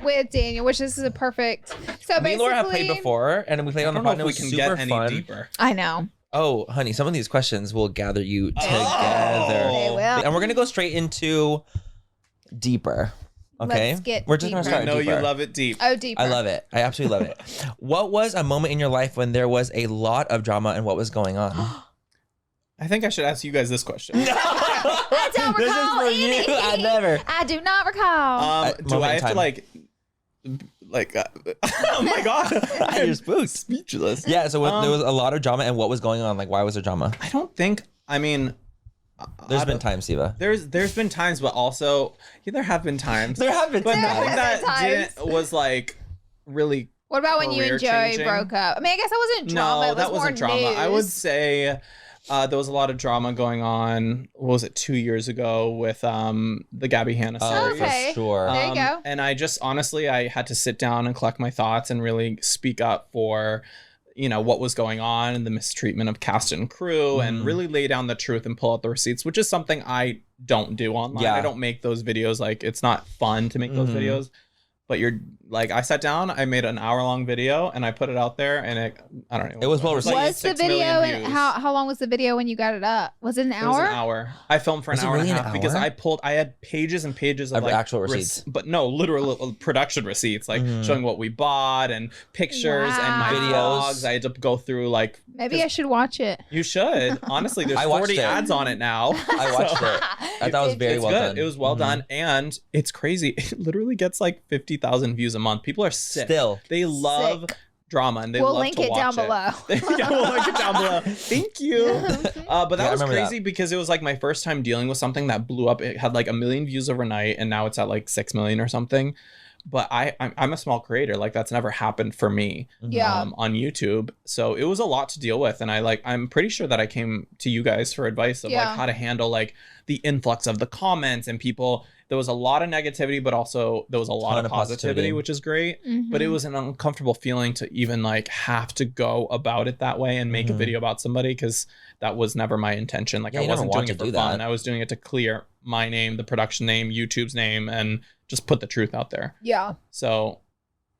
With Daniel, which this is a perfect. So me and Laura have played before, and we played on the pod. We can get any deeper. I know. Oh, honey, some of these questions will gather you together. They will. And we're going to go straight into deeper. Okay? Let's get We're just going to deeper. start I know deeper. you love it deep. Oh, deeper. I love it. I absolutely love it. What was a moment in your life when there was a lot of drama and what was going on? I think I should ask you guys this question. I don't This is recall for you. any. I never. I do not recall. Do I have to oh my God. You're spooked. Speechless. Yeah, so there was a lot of drama and what was going on? Like, why was there drama? I don't think, There's been times, Siva. There's been times, but also, there have been times. There have been But times. nothing that times. was like really. What about when you and Joey career-changing? broke up? I mean, I guess that wasn't drama. No, it was that wasn't more drama. news. I would say there was a lot of drama going on. What was it, 2 years ago with the Gabby Hanna Oh, series? Okay. for sure. There you go. And I just honestly, I had to sit down and collect my thoughts and really speak up for, what was going on and the mistreatment of cast and crew and really lay down the truth and pull out the receipts, which is something I don't do online. Yeah. I don't make those videos. Like, it's not fun to make those videos. But I sat down, I made an hour-long video, and I put it out there, and I don't know. It was well received. Was the 6 million video, and views. how long was the video when you got it up? Was it an It was hour? an hour. I filmed for an Was it hour and really a an half because hour? I had pages and pages of Of actual receipts. but no, literal production receipts, like showing what we bought and pictures and my Videos. vlogs. I had to go through Maybe I should watch it. You should. Honestly, there's I watched 40 it. ads on it now. I watched it. I thought it was very It's well good. done. It was well done, and it's crazy. It literally gets like 50,000 views a month. People are sick. Still. They love drama and they We'll love link to it down watch below. Yeah, we'll link it down below. Thank you. But that Yeah, I was remember crazy because it was like my first time dealing with something that blew up. It had like 1 million views overnight, and now it's at like 6 million or something. But I'm a small creator. Like, that's never happened for me Yeah. on YouTube. So it was a lot to deal with. And I'm pretty sure that I came to you guys for advice of Yeah. like how to handle like the influx of the comments and people. There was a lot of negativity, but also there was a lot Ton of of positivity, which is great. But it was an uncomfortable feeling to even like have to go about it that way and make a video about somebody, because that was never my intention. Like, Yeah, I you never wasn't want doing to it for do fun. that. I was doing it to clear my name, the production name, YouTube's name, and just put the truth out there. Yeah. So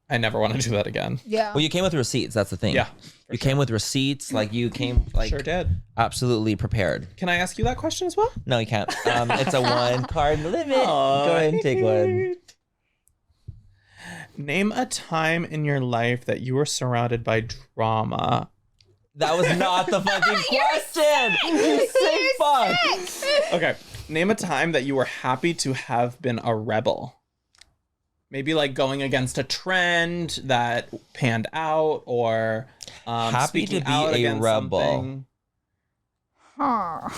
I never want to do that again. Yeah. Well, you came with receipts. That's the thing. Yeah. You came with receipts. Like you came like Sure did. absolutely prepared. Can I ask you that question as well? No, you can't. It's a 1 card limit. Aw. Go ahead and take one. Name a time in your life that you were surrounded by drama. That was not the fucking question. You sick fuck. Okay. Name a time that you were happy to have been a rebel. Maybe like going against a trend that panned out, or Happy to speaking be out a against rebel. something. Huh.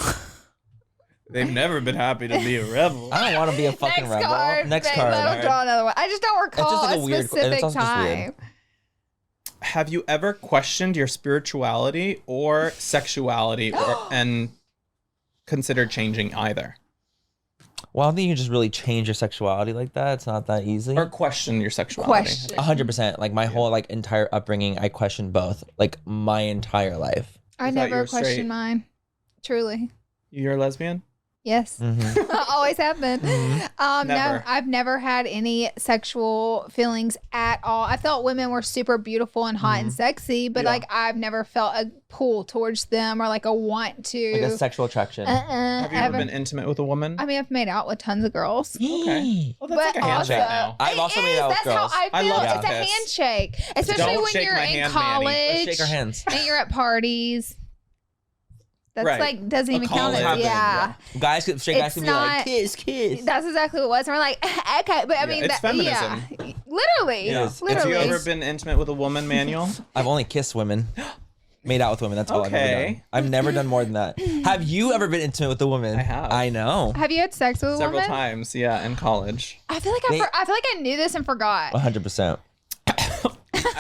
They've never been happy to be a rebel. I don't want to be a fucking Next rebel. card. Next Babe, card. I'll draw another one. I just don't recall just like a a weird- specific it's also just weird. time. Have you ever questioned your spirituality or sexuality and considered changing either? Well, I don't think you can just really change your sexuality like that. It's not that easy. Or question your sexuality? Question. 100%. Like my whole like entire upbringing, I questioned both. Like my entire life. I I thought you never were straight. questioned mine. Truly. You're a lesbian? Yes. Mm-hmm. Always have been. Never. No, I've never had any sexual feelings at all. I felt women were super beautiful and hot and sexy, but Yeah. like I've never felt a pull towards them or like a want to. Like a sexual attraction. Have you ever been intimate with a woman? I mean, I've made out with tons of girls. Okay. Well, that's But like a handshake also- now. I've also It made is. out with That's girls. how I I feel. love It's to a kiss. handshake, especially Don't when shake you're my in hand, Manny. college Let's shake our hands. and you're at parties. That's Right. like doesn't A even count. college As, happened, yeah. Guys could straight guys It's could be like not- kiss. That's exactly what it was. And we're like, okay, but I mean, it's feminism. Yeah, literally, Yeah. is. literally. Have you ever been intimate with a woman, Manuel? I've only kissed women. Made out with women. That's all I've ever Okay. done. I've never done more than that. Have you ever been intimate with a woman? I have. I know. Have you had sex with a Several woman? times, yeah, in college. I feel like They- I feel like I knew this and forgot. 100%.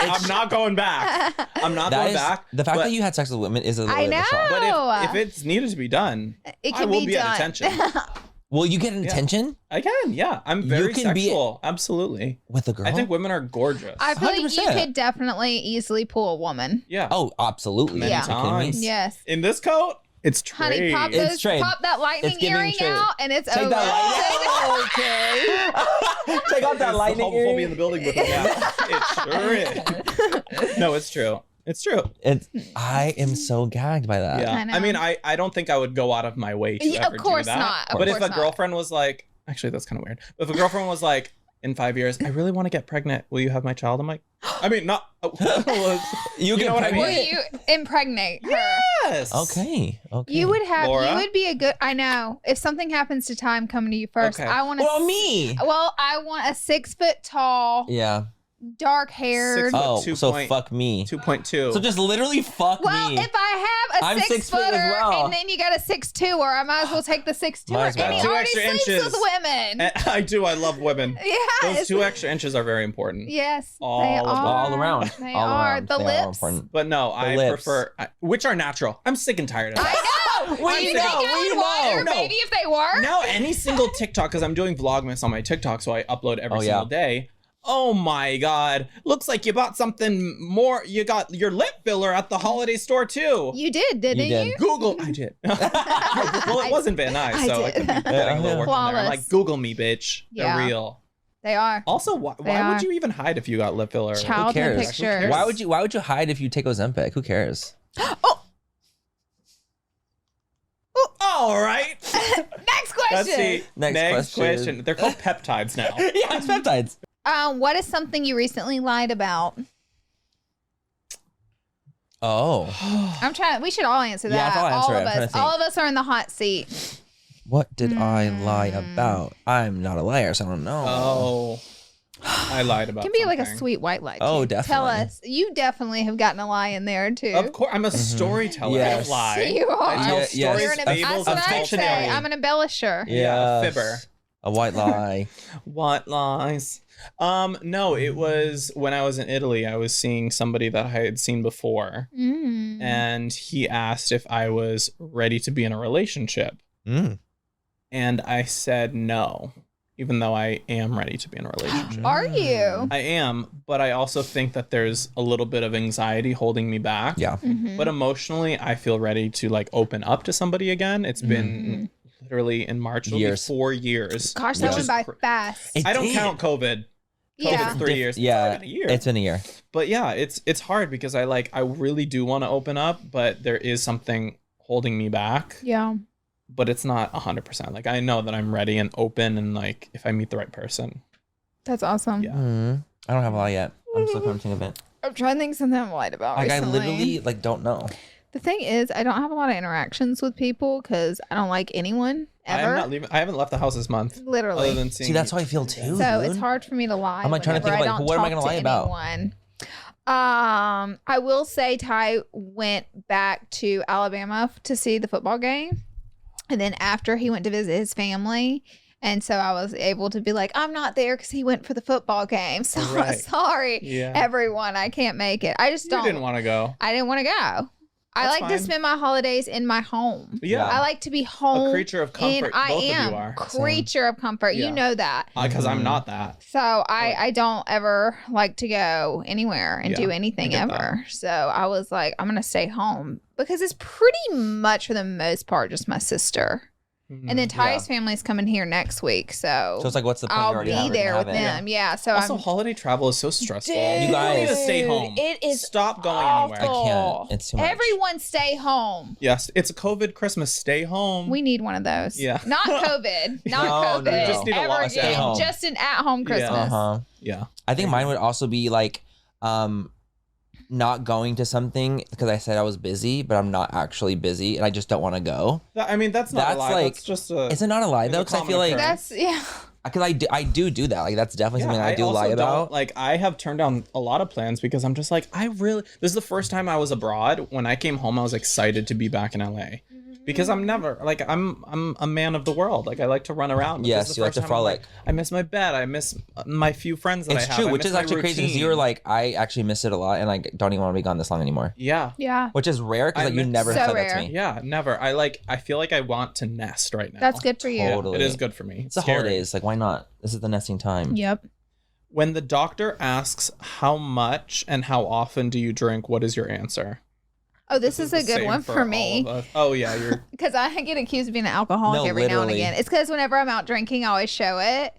I'm not going back. I'm not That going is back. the fact but, that you had sex with women is a little I bit of a shock. know. But if it's needed to be done, It I can will be be at done. attention. Will you get an attention I can, yeah. I'm very can be- sexual. Absolutely. with a girl? I think women are gorgeous. I feel like you 100%. could definitely easily pull a woman. yeah. Oh, absolutely. Many Yeah. Are you kidding me? times. Yes. In this coat, it's trade. Honey, pop It's those, trade. pop that lightning It's giving earring trade. out, and it's Take over. that lightning. Okay. Take off that There's lightning the homophobia in earring. the building, but yeah, it sure is. No, it's true. It's true. I am so gagged by that. Yeah. I know. I mean, I don't think I would go out of my way to Yeah, ever of course do that. not. Of But if course a not. girlfriend was like, actually, that's kind of weird. But if a girlfriend was like, in 5 years, I really want to get pregnant. Will you have my child? I'm like, I mean, not. You know get what I pregnant? Will you impregnate her? Yes. Okay. Okay. You would have. Laura? You would be a good. I know. If something happens to time coming to you first, Okay. I want to. Well, me. Well, I want a 6 foot tall, Yeah. dark haired. 6 foot. Oh, so 2.2. fuck me. 2.2. So just literally fuck Well, me. if I have a I'm 6 6 feet footer as well. and then you got a 6'2", I might as well take the 6'2", Might as and he well. 2 already extra sleeps inches. with women. And I do. I love women. Yes. Those 2 extra inches are very important. Yes, All they of them. are. all around. They all are. around. The They are all lips. important. But no, I lips. prefer which are natural. I'm sick and tired of that. I know. We Do you know, think I we would want your know. baby if they were? Now any single TikTok, because I'm doing Vlogmas on my TikTok, so I upload every Oh, single yeah. day. Oh my God. Looks like you bought something more. You got your lip filler at the holiday store too. You did, didn't You did. you? Google. I did. Well, it wasn't Van Nuys, I so I did. could be getting a little work in there. I'm Flawless. like, Google me, bitch. Yeah. They're real. They are. Also, why would are. you even hide if you got lip filler? Child Who cares? pictures. Why would you hide if you take Ozempic? Who cares? Oh, All right. next Let's question. see. Next question. They're called peptides now. Yeah, it's peptides. What is something you recently lied about? Oh. I'm trying. We should all answer that. Yeah, I'll answer all it. of I'm trying us. to think. All of us are in the hot seat. What did I lie about? I'm not a liar, so I don't know. Oh. I lied about It can be like a something. sweet white lie. Oh, too. Tell definitely. us. You definitely have gotten a lie in there too. Of course, I'm a storyteller. Yes. I don't lie. You are. I tell Yeah, yes. stories, You're an, Fables that's fables, what and I fiction. say. I'm an embellisher. Yeah, a Yes. fibber. A white lie. What lies? No, it was when I was in Italy. I was seeing somebody that I had seen before, Mm. and he asked if I was ready to be in a relationship, Mm. and I said no, even though I am ready to be in a relationship. Are you? I am, but I also think that there's a little bit of anxiety holding me back. Yeah. Mhm. But emotionally, I feel ready to like open up to somebody again. It's been literally in March, it'll be Years. 4 years. Gosh, which that went is by cr- fast. It I don't did. count COVID. Yeah. COVID's 3 years. Yeah, It's been a year. it's been a year. But yeah, it's hard because I really do want to open up, but there is something holding me back. Yeah. But it's not 100%. Like I know that I'm ready and open, and like if I meet the right person. That's awesome. Yeah. I don't have a lot yet. I'm still coming to think of it. I'm trying to think of something I'm light about Like recently. I literally like don't know. The thing is, I don't have a lot of interactions with people because I don't like anyone ever. I haven't left the house this month. Literally. Other than seeing See, that's how I feel too. So dude. it's hard for me to lie. I'm, like, trying to think of, whenever like, I don't what am I talk gonna to lie about? anyone. I will say Ty went back to Alabama to see the football game. And then after he went to visit his family. And so I was able to be like, I'm not there because he went for the football game. So Right. sorry, Yeah. everyone. I can't make it. I just You don't. didn't want to go. I didn't want to go. I That's like to fine. spend my holidays in my home. Yeah. I like to be home. A creature of comfort. And I Both am of you are. creature of comfort. Yeah. You know that. Because I'm Mhm. not that. So I don't ever like to go anywhere and Yeah, do anything I get ever. So I was like, I'm gonna stay home because it's pretty much for the most part just my sister. And then Ty's family's coming here next week, so So it's like, what's the point? You I'll already be have it, there have with it. them. Yeah. So Also, I'm. holiday travel is so stressful. Dude, You guys- need to stay home. It is Stop going awful. anywhere. I can't. It's too much. Everyone stay home. Yes, it's a COVID Christmas. Stay home. We need one of those. Yeah. Not COVID. Not No, COVID. no, no. We just need a Ever lockdown. Stay again. home. Just an at-home Christmas. Uh-huh. Yeah. I think mine would also be like not going to something because I said I was busy, but I'm not actually busy and I just don't want to go. I mean, that's not That's a lie. like- That's just a. Is it not a lie It's though? a Because I common feel like occurrence. That's yeah. because I do that. Like that's definitely something I do also lie don't- about. Like I have turned down a lot of plans because I'm just like this is the first time I was abroad. When I came home, I was excited to be back in LA because I'm never like I'm a man of the world. Like I like to run around. This Yes, is the you like first to time I'm frolic. I miss my bed. I miss my few friends that I It's have. true, I which miss is my actually crazy because you were routine. like, I actually miss it a lot and I don't even want to be gone this long anymore. Yeah. Yeah. Which is rare because I like, you miss- never So said that to rare. me. Yeah, never. I feel like I want to nest right now. That's good for you. Totally. It is good for me. It's the scary. holidays. Like, why not? This is the nesting time. Yep. When the doctor asks how much and how often do you drink, what is your answer? Oh, this is a the good same one for all me. of us. Oh yeah, you're Because I get accused of being an alcoholic No, every now and literally. again. It's because whenever I'm out drinking, I always show it.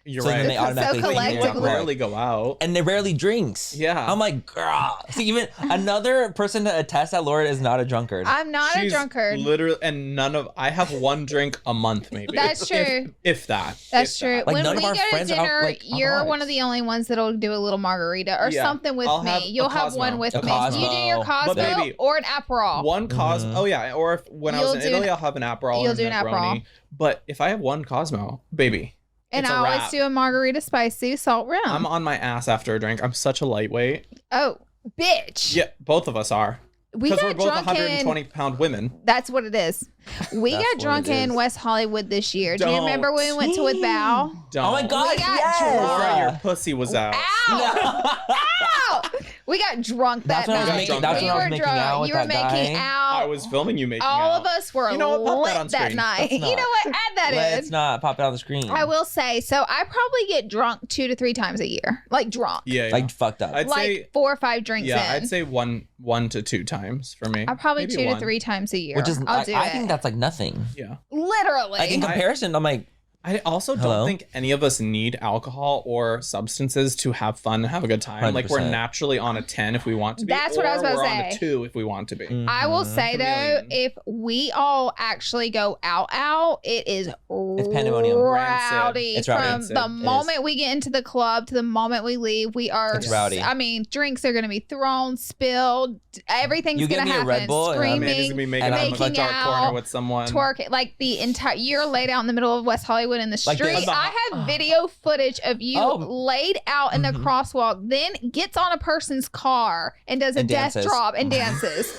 you're So then right. they automatically So think you're collectively- alcoholic. rarely go out. And they rarely drinks. Yeah. I'm like, girl. See, even another person to attest that Laura is not a drunkard. I'm not a She's drunkard. Literally, and I have one drink a month, maybe. That's true. If that. That's If true. that. Like, When none we of go our to friends are dinner, like you're alcoholics. one of the only ones that'll do a little margarita or Yeah. something with I'll have me. a You'll have Cosmo. one with A me. Cosmo. You do your Cosmo But baby, or an Aperol. One Cosmo. Oh yeah. Or if when I was You'll in do Italy, an- I'll have an Aperol. you'll and do an Negroni. Aperol. But if I have one Cosmo, baby, And it's I a always wrap. do a margarita spicy salt rim. I'm on my ass after a drink. I'm such a lightweight. Oh, bitch. Yeah, both of us are. We Because got we're both drunk 120-pound women. That's what it is. We That's got what drunk it in is. West Hollywood this year. Do you Don't. remember when we went to with Val? Don't. Oh my God, We got yes. Laura, your drunk. pussy was out. Ow! Ow! We got drunk that That's when I was night. making. drunk That's that when I was were making drunk. out with You were that making guy. out. I was filming you making All out. of us were You know what? Pop that lit on that screen. night. Let's You not. know what? Add that Let's in. not pop it on the screen. I will say, so I probably get drunk 2 to 3 times a year. Like drunk. Yeah, yeah. Like fucked up. I'd Like say 4 or 5 drinks yeah, in. I'd say one to 2 times for me. I probably Maybe 2 to one. 3 times a year. Which is, I'll do I it. think that's like nothing. Yeah. Literally. Like in comparison, I'm like, I also Hello? don't think any of us need alcohol or substances to have fun and have a good time. Like we're 100%. naturally on a 10 if we want to be. That's what I was about to or we're on a say. 2 if we want to be. I will say though, Chameleon. if we all actually go out, it is pandemonium. rowdy. It's rowdy. From Rancid. the It moment we get into the club to the moment we leave, we are. It's rowdy. I mean, drinks are going to be thrown, spilled. Everything's You going give to me a happen. Red Bull and I'm- Screaming, Manny's gonna be making And out I'm in the making dark out, corner with someone. twerking. Like the entire, you're laid out in the middle of West Hollywood in the Like street. this. I have video footage of you Oh. laid out in the Mhm. crosswalk, then gets on a person's car and does a And death dances. drop and dances.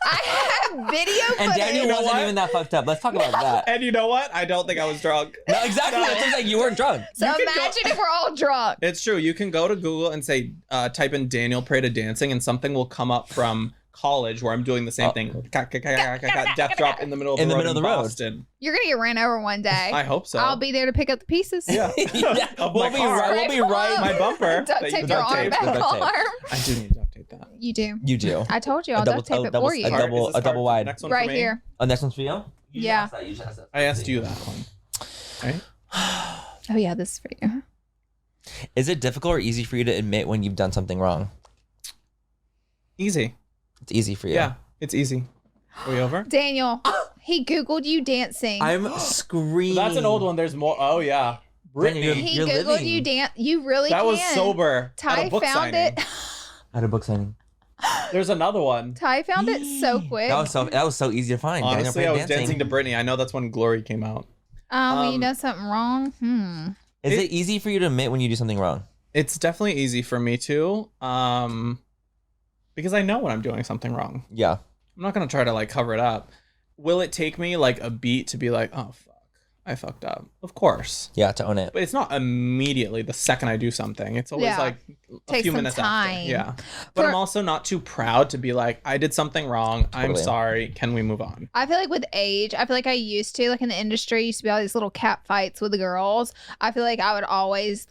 I have video footage. and Daniel You know wasn't what? even that fucked up. Let's talk about that. And you know what? I don't think I was drunk. No, exactly. No. That's just like you weren't drunk. So You can go- imagine if we're all drunk. It's true. You can go to Google and say, type in Daniel Prada dancing, and something will come up from college where I'm doing the same Oh. thing. Death drop in the middle of In the the road middle of in the road. Boston. You're gonna get ran over one day. I hope so. I'll be there to pick up the pieces. Yeah. Yeah, Of we'll my be car. right. We'll be right. My bumper. Duct that you tape your duct arm taped. back The duct tape. arm. I do need to duct tape that. You do. You do. I told you I'll duct tape it for you. a Hard. double, Is this a double hard? wide. Next one for Right me? here. Oh, next one's for you. You Yeah. just asked that. I asked you that one. Right? Oh yeah, this is for you. Is it difficult or easy for you to admit when you've done something wrong? Easy. It's easy for you. Yeah, it's easy. Are we over? Daniel, he Googled you dancing. I'm screaming. That's an old one. There's more. Oh, yeah. Brittany, He you're Googled living. you dance. You really That can. was sober. Ty at a book found signing. it. At a book signing. There's another one. Ty found it so quick. That was so easy to find. Daniel Honestly, played I was dancing to Brittany. I know that's when Glory came out. When you done something wrong. Is it easy for you to admit when you do something wrong? It's definitely easy for me too. Because I know when I'm doing something wrong. Yeah. I'm not gonna try to like cover it up. Will it take me like a beat to be like, oh fuck, I fucked up? Of course. Yeah, to own it. But it's not immediately the second I do something. It's always like a Takes few some minutes time. after. Yeah. But I'm also not too proud to be like, I did something wrong. I'm Totally. sorry. Can we move on? I feel like with age, I feel like I used to, like in the industry, used to be all these little cat fights with the girls. I feel like I always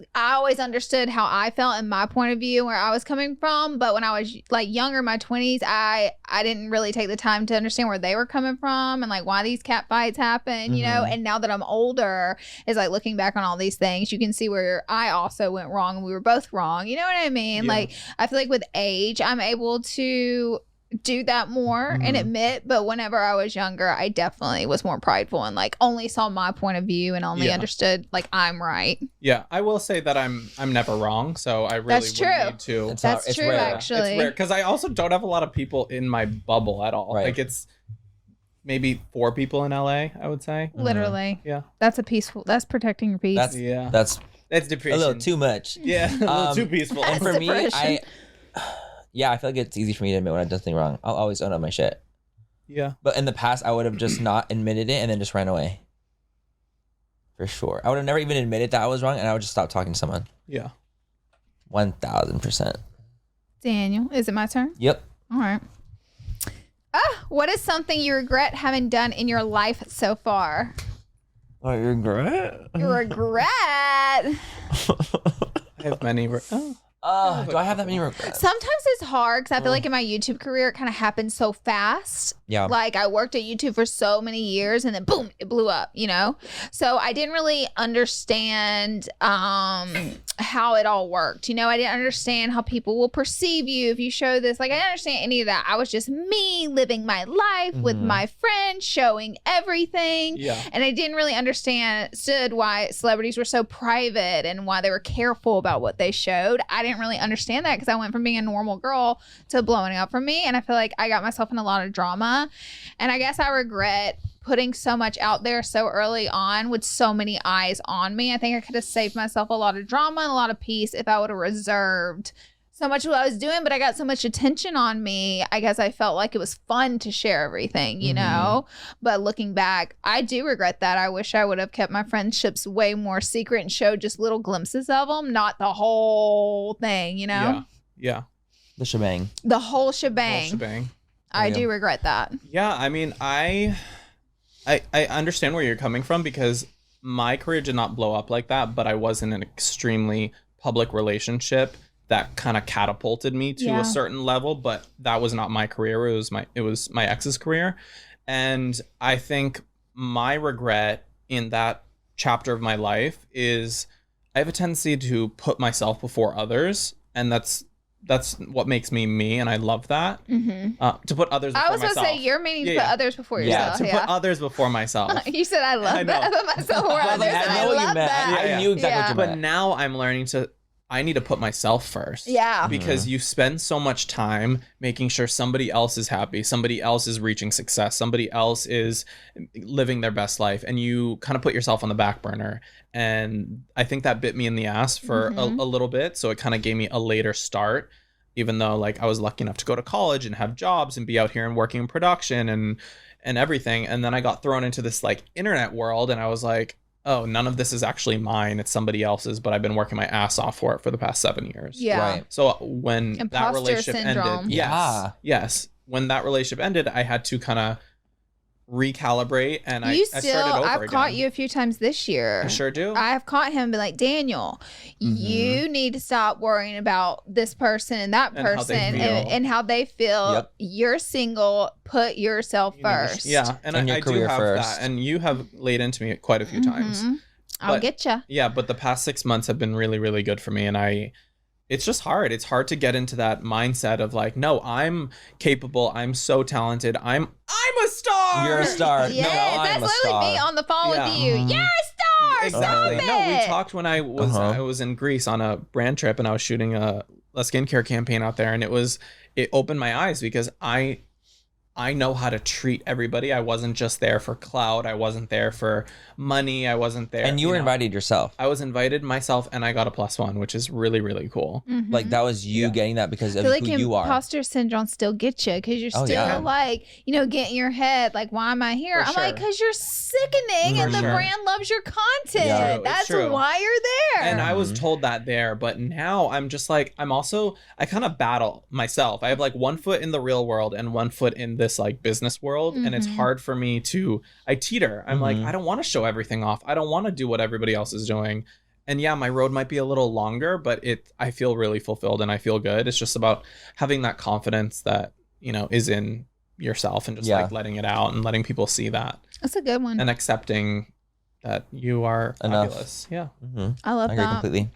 understood how I felt and my point of view, where I was coming from. But when I was like younger, in my 20s, I didn't really take the time to understand where they were coming from and like why these cat fights happen, you know? And now that I'm older, it's like looking back on all these things, you can see where I also went wrong and we were both wrong. You know what I mean? Yeah. Like, I feel like with age, I'm able to do that more and admit, but whenever I was younger, I definitely was more prideful and like only saw my point of view and only understood like I'm right. Yeah, I will say that I'm never wrong, so I really That's true. wouldn't need to. That's true, rare. actually. It's rare because I also don't have a lot of people in my bubble at all. Right. Like it's maybe 4 people in LA, I would say. Literally. Yeah. That's protecting your peace. That's That's a depression. little too much. Yeah, a little too peaceful. And for me, Depression. I feel like it's easy for me to admit when I've done something wrong. I'll always own up my shit. Yeah. But in the past, I would have just not admitted it and then just ran away. For sure. I would have never even admitted that I was wrong, and I would just stop talking to someone. Yeah. 1000%. Daniel, is it my turn? Yep. All right. What is something you regret having done in your life so far? I regret? You regret. I have many. Do I have that many regrets? Sometimes it's hard because I feel like in my YouTube career, it kind of happened so fast. Yeah. Like I worked at YouTube for so many years and then boom, it blew up, you know? So I didn't really understand how it all worked. You know, I didn't understand how people will perceive you if you show this. Like I didn't understand any of that. I was just me living my life with my friends, showing everything. Yeah. And I didn't really understand why celebrities were so private and why they were careful about what they showed. I didn't really understand that because I went from being a normal girl to blowing up for me. And I feel like I got myself in a lot of drama. And I guess I regret putting so much out there so early on with so many eyes on me. I think I could have saved myself a lot of drama and a lot of peace if I would have reserved so much of what I was doing, but I got so much attention on me. I guess I felt like it was fun to share everything, you know? But looking back, I do regret that. I wish I would have kept my friendships way more secret and showed just little glimpses of them, not the whole thing, you know? Yeah. The shebang. The whole shebang. Whole shebang. I do regret that. Yeah, I mean, I understand where you're coming from because my career did not blow up like that, but I was in an extremely public relationship that kind of catapulted me to a certain level, but that was not my career. It was my ex's career. And I think my regret in that chapter of my life is I have a tendency to put myself before others, and that's what makes me, and I love that. To put others before myself. I was going to say, you're meaning to put others before yourself. To put others before myself. You said I love that. I put myself before others. I know what you meant. I knew exactly what you meant. But now I'm learning I need to put myself first. Yeah. Because you spend so much time making sure somebody else is happy, somebody else is reaching success, somebody else is living their best life, and you kind of put yourself on the back burner. And I think that bit me in the ass for a little bit. So it kind of gave me a later start, even though like I was lucky enough to go to college and have jobs and be out here and working in production and everything. And then I got thrown into this like internet world, and I was like, oh, none of this is actually mine. It's somebody else's, but I've been working my ass off for it for the past 7 years. Yeah. Right. So when that Imposter relationship syndrome. ended, Yeah. yes, when that relationship ended, I had to kind of recalibrate, and I started over I've again. caught you a few times this year. I sure do. I have caught him and be like, Daniel, you need to stop worrying about this person and that And how person they feel. and how they feel. Yep. You're single. Put yourself You need to- first. Yeah, and And your I do career have first. that, and you have laid into me quite a few times. I'll But- get you. Yeah, but the past 6 months have been really, really good for me. And it's just hard. It's hard to get into that mindset of like, no, I'm capable. I'm so talented. I'm a star. You're a star. Yes, no, that's I'm a literally star. me on the phone Yeah. with you. Mhm. You're a star. Exactly. Stop No, we it. talked when I was in Greece on a brand trip, and I was shooting a skincare campaign out there, and it opened my eyes because I know how to treat everybody. I wasn't just there for clout. I wasn't there for money. I wasn't there. And you were know. invited yourself. I was invited myself, and I got a +1, which is really, really cool. Mhm. Like that was you Yeah. getting that because I of feel like who you are. imposter syndrome still gets you because you're Oh, still yeah. like, getting your head like, why am I here? For I'm like, sure. because you're sickening and For the sure. brand loves your content. Yeah. It's That's true. why you're there. And I was Mhm. told that there, but now I'm just like, I kind of battle myself. I have like one foot in the real world and one foot in this like business world. And it's Mhm. hard for me I teeter. I'm like, Mhm. I don't want to show everything off. I don't want to do what everybody else is doing. And yeah, my road might be a little longer, but I feel really fulfilled and I feel good. It's just about having that confidence that, is in yourself and just Yeah. like letting it out and letting people see that That's a good one. and accepting that you are Enough. fabulous. Yeah. Mhm. I love I agree that. completely.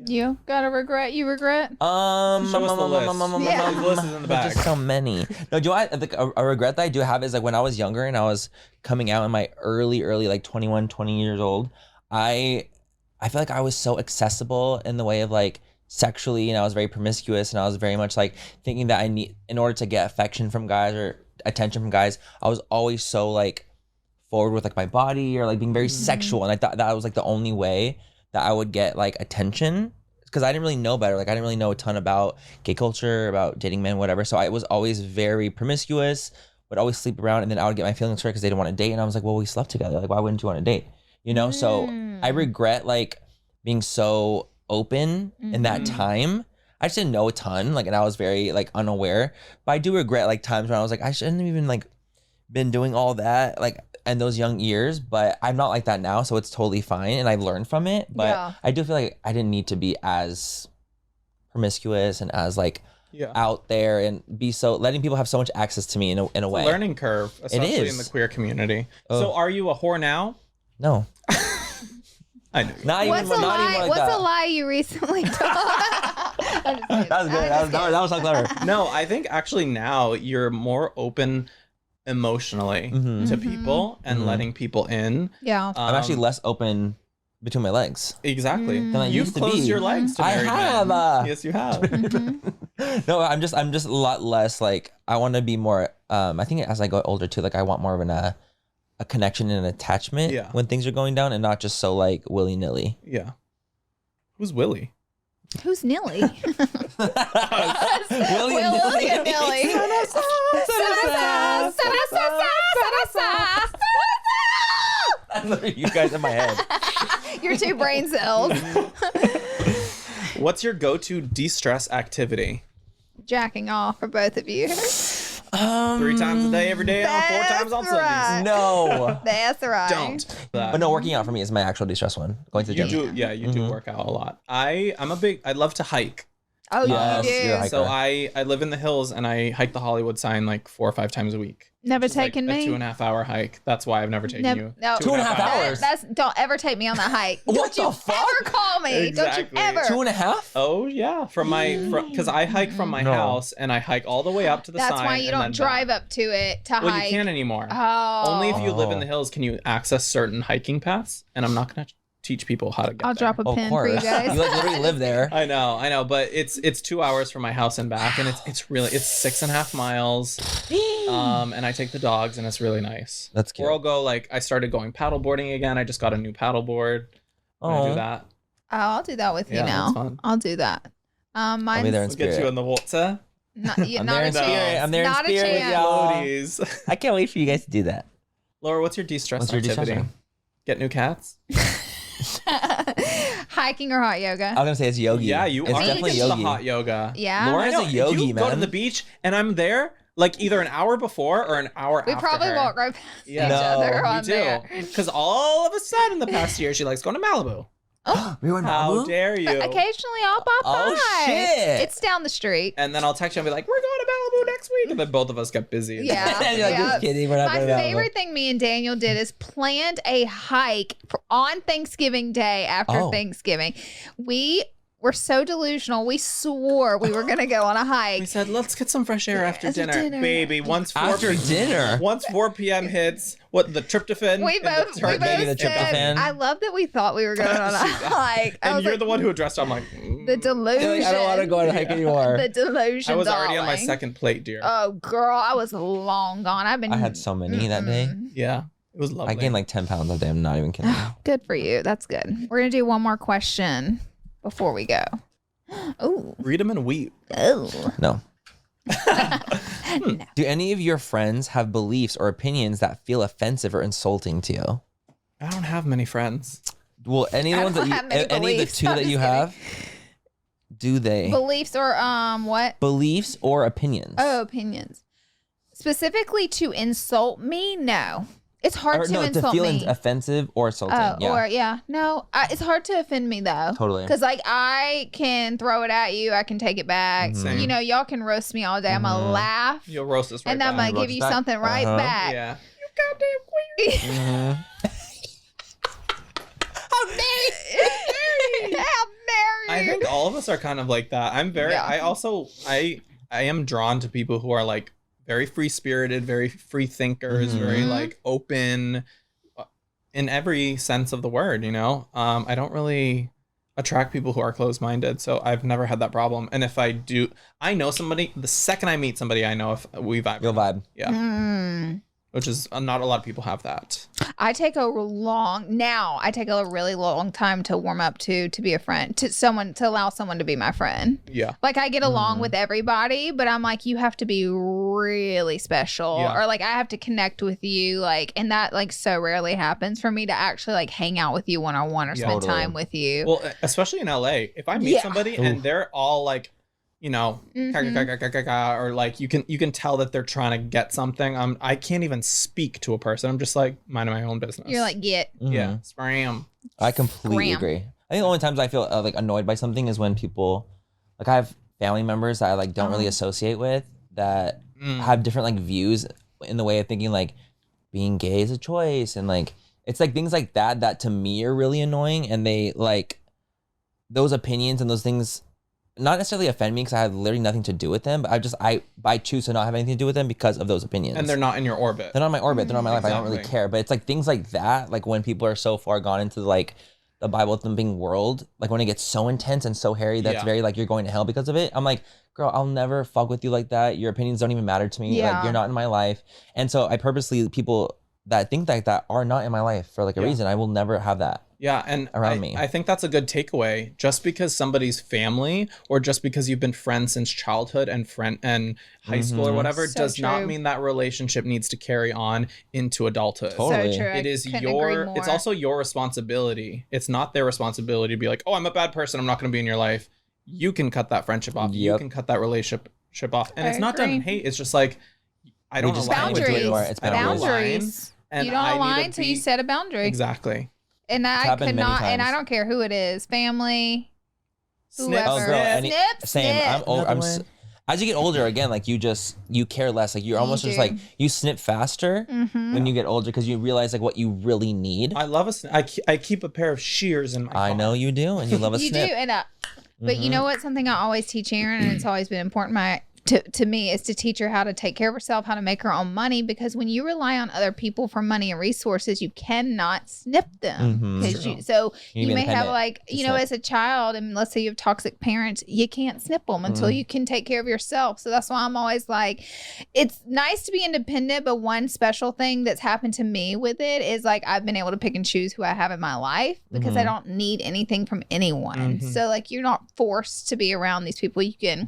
You got a regret? You regret? Show us the list. Yeah. The list is in the There's back. just so many. No, do I think a regret that I do have is like when I was younger and I was coming out in my early like 21, 20 years old, I feel like I was so accessible in the way of like sexually, and I was very promiscuous, and I was very much like thinking that in order to get affection from guys or attention from guys, I was always so like forward with like my body or like being very sexual, and I thought that was like the only way that I would get like attention, because I didn't really know better. Like I didn't really know a ton about gay culture, about dating men, whatever. So I was always very promiscuous, would always sleep around, and then I would get my feelings hurt because they didn't want to date. And I was like, well, we slept together. Like, why wouldn't you want to date? So I regret like being so open in that time. I just didn't know a ton, like, and I was very like unaware. But I do regret like times when I was like, I shouldn't have even like been doing all that, like in those young years. But I'm not like that now, so it's totally fine, and I've learned from it. But Yeah. I do feel like I didn't need to be as promiscuous and as like Yeah. out there and be so letting people have so much access to me in a It's way. a learning curve, especially in is. the queer community. Oh. So are you a whore now? No, I know. not What's even a not lie? even like What's that. a lie you recently told? I'm just kidding. That was good. I'm just That was so clever. No, I think actually now you're more open emotionally Mhm. to Mhm. people and Mhm. letting people in. Yeah. I'm actually less open between my legs. Exactly. Mm. than I You've used to closed be. your legs to I married have. men. Yes, you have. Mhm. No, I'm just a lot less like, I want to be more. I think as I go older too, like I want more of a connection and an attachment Yeah. when things are going down, and not just so like willy nilly. Yeah. Who's Willie? Who's Nilly? Willy Willy and Nilly. That's literally you guys in my head. Your two brain cells. What's your go-to de-stress activity? Jacking off for both of you. 3 times a day, every day, 4 times on That's right. Sundays. No. That's right. Don't. But no, working out for me is my actual de-stress one. Going to the You gym. do, yeah, you do Mhm. work out a lot. I love to hike. Oh, Yes, you you're a do. hiker. So I live in the hills and I hike the Hollywood sign like 4 or 5 times a week. Never It's like taken a me. 2.5 hour hike. That's why I've never taken you. No. 2.5 hours. That's don't ever take me on that hike. What Don't the you fuck? ever call me. Exactly. Don't you ever. 2.5? Oh yeah, because I hike from my No. house and I hike all the way up to the sign. That's why you and don't then drive back. up to it to Well, hike. you can't anymore. Oh. Only if you live in Oh. the hills can you access certain hiking paths, and I'm not gonna teach people how to get I'll there. drop a Of pin for you course. guys. You like literally live there. I know, but it's 2 hours from my house and back, and it's 6.5 miles. And I take the dogs, and it's really nice. That's cute. Or I'll go I started going paddleboarding again. I just got a new paddleboard. I do that. Oh, I'll do that with you Yeah, now. that's fun. I'll do that. Mine's be there in We'll get you spirit. in the water. not, I'm not there a in chance. spirit. I'm there in Not a spirit with chance. y'all. Floaties. I can't wait for you guys to do that. Laura, what's your de-stress What's your de-stress activity? one? Get new cats? Hiking or hot yoga? I was gonna say it's yogi. Yeah, you it's are definitely into the yogi. hot yoga. Yeah. Laura I is know. a yogi, you go to man. the beach and I'm there either an hour before or an hour We after probably her. walk right past Yeah. each No, other We on there. do. Because all of a sudden the past year she likes going to Malibu. We were in How Malibu? dare you? Occasionally I'll pop by. Oh, shit. It's down the street. And then I'll text you and be like, we're going to Malibu rendezvous next week, and then both of us got busy. And Yeah. And you're like, just kidding. We're not My going out. favorite thing me and Daniel did is planned a hike on Thanksgiving Day after Thanksgiving. We were so delusional. We swore we were going to go on a hike. We said, let's get some fresh air after After dinner. Baby. Once 4 After dinner. Once 4 p.m. hits, what the tryptophan? We in the both turkey- Maybe the said, tryptophan. I love that we thought we were going on a hike. I And was you're like, the one who addressed it. I'm like, the delusion. You're like, I don't want to go on a hike anymore. The delusion. I was already on my darling. second plate, dear. Oh, girl, I was long gone. I had so many that day. Yeah, it was lovely. I gained like 10 pounds that day. I'm not even kidding. Good for you. That's good. We're going to do one more question before we go. Oh. Read them and weep. Oh. No. Do any of your friends have beliefs or opinions that feel offensive or insulting to you? I don't have many friends. Well, any of the ones that you, have many any of the beliefs. two I'm that just you kidding. have, do they? Beliefs or what? Beliefs or opinions? Oh, opinions. Specifically to insult me? No. It's hard Or, to no, to insult feel me. offensive or insulting. Oh, yeah, or yeah. No, it's hard to offend me though. totally. Because like I can throw it at you, I can take it back. Same. You know, y'all can roast me all day. I'm gonna laugh, You'll roast us right and I'm back. gonna give Roast you back. something right Uh-huh. back. Yeah. You goddamn queer. Mhm. How dare you? How dare I you? think all of us are kind of like that. I'm very. Yeah. I also. I am drawn to people who are like very free spirited, very free thinkers, very Mhm. like open, in every sense of the word. You know. I don't really attract people who are closed minded, so I've never had that problem. And if I do, I know somebody. The second I meet somebody, I know if we vibe. You'll vibe. Yeah. Mm. Which is not a lot of people have that. I take a really long time to warm up to be a friend, to allow someone to be my friend. Yeah. Like I get along with everybody, but I'm like, you have to be really special, Yeah. or like I have to connect with you, like, and that like so rarely happens for me to actually like hang out with you one-on-one or Yeah. spend Totally. time with you. Well, especially in LA, if I meet Yeah. somebody and they're all like, you know, Mhm. or like you can tell that they're trying to get something. I can't even speak to a person. I'm just like minding my own business. You're like, get. Mhm. yeah, spam. I completely Scram. agree. I think the only times I feel like annoyed by something is when people, like I have family members that I like don't really associate with that have different like views in the way of thinking like being gay is a choice, and like it's like things like that to me are really annoying, and they like those opinions and those things not necessarily offend me because I have literally nothing to do with them, but I choose to not have anything to do with them because of those opinions. And they're not in your orbit. They're not in my orbit. They're not in my life. I don't really Exactly. care. But it's like things like that, like when people are so far gone into like the Bible thumping world, like when it gets so intense and so hairy, that's Yeah. very like you're going to hell because of it. I'm like, girl, I'll never fuck with you like that. Your opinions don't even matter to me. Yeah. Like you're not in my life. And so I purposely, people that think like that are not in my life for like a Yeah. reason. I will never have that. Yeah, and Around me. I think that's a good takeaway. Just because somebody's family, or just because you've been friends since childhood and high school or Mhm. whatever, So does not true. mean that relationship needs to carry on into adulthood. Totally. So true. It is I couldn't agree it's more. also your responsibility. It's not their responsibility to be like, oh, I'm a bad person, I'm not going to be in your life. You can cut that friendship off. You Yep. can cut that relationship off. And I it's not done in agree. hate. It's just like, I don't just align with can't do it you. anymore. It's I don't boundaries. align, Boundaries. and You don't I need to align until you be- set a boundary. Exactly. And I happened could many not, and I times. don't care who it is, family, Snip, whoever. Oh, girl, any- Snip, Same. snip. I'm old. Another As you get older, again, like you care less. Like you're almost just do. like you snip faster Mhm. when you get older because you realize like what you really need. I love I keep a pair of shears in my car. I know you do, and you love a You snip. do, and but you Mhm. know what? Something I always teach Erin, and it's always been important to me, is to teach her how to take care of herself, how to make her own money. Because when you rely on other people for money and resources, you cannot snip them. Mhm. Because True. You you be may have independent like to you know, snip. as a child, and let's say you have toxic parents, you can't snip them until Mhm. you can take care of yourself. So that's why I'm always like, it's nice to be independent, but one special thing that's happened to me with it is like I've been able to pick and choose who I have in my life because I Mhm. don't need anything from anyone. Mhm. So like you're not forced to be around these people. You can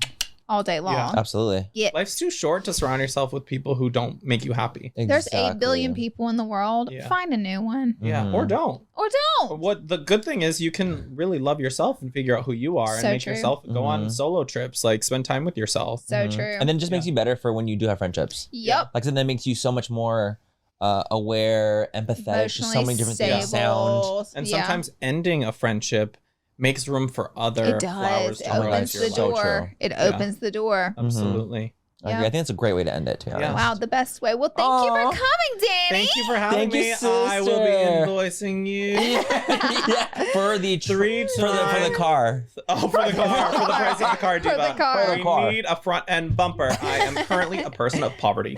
all day long. Absolutely. Get Life's too short to surround yourself with people who don't make you happy. there's 8 Exactly. billion people in the world. Yeah. Find a new one Yeah, Mhm. or don't. or don't. What the good thing is, you can really love yourself and figure out who you are, So and make true. yourself go on Mhm. solo trips, like spend time with yourself. So Mhm. true. And then it just makes you better for when you do have friendships. Yep. Like, so then makes you so much more aware, empathetic, just so many different things. Sound. stable. And Yeah. sometimes ending a friendship makes room for other it flowers does. to It fertilize opens your the life. So door. true. It Yeah. opens the door. Absolutely. I agree. I think it's a great way to end it, to be honest. Yeah. Wow, the best way. Well, thank you for coming, Danny. Thank you for having Thank you, me. I will be sister. invoicing you. Yeah, for the for the car. Oh, for the car. For the price of the car, For Diva. the car. For the car. We need a front end bumper. I am currently a person of poverty.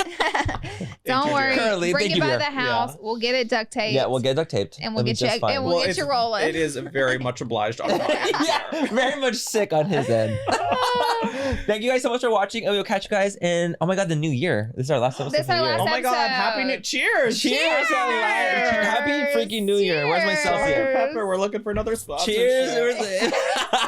Don't worry. Currently, Bring thank it you, by dear. the house. Yeah. We'll get it duct taped. Yeah, we'll get duct taped. And we'll It'll be get you just fine. and we'll get you rolling. It is very much obliged on my end. Yeah, very much sick on his end. Thank you guys so much for watching, and we'll catch you guys in, oh my god, the new year. This is our last episode. This is our of the year. last Oh my god, happy new cheers. Cheers! Happy freaking New Year. Where's my Cheers. Celsius? Pepper, we're looking for another sponsor. Cheers!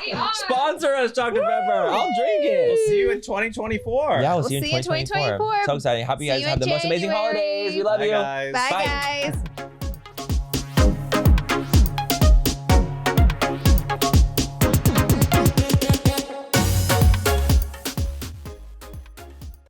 We are. Sponsor us, Dr. Pepper. I'll drink it. We'll see you in 2024. Yeah, we'll We'll see you in see you in 2024. 2024. So exciting. Hope you See guys you have in the most amazing January. holidays. We love Bye, you. guys. Bye, Bye. guys.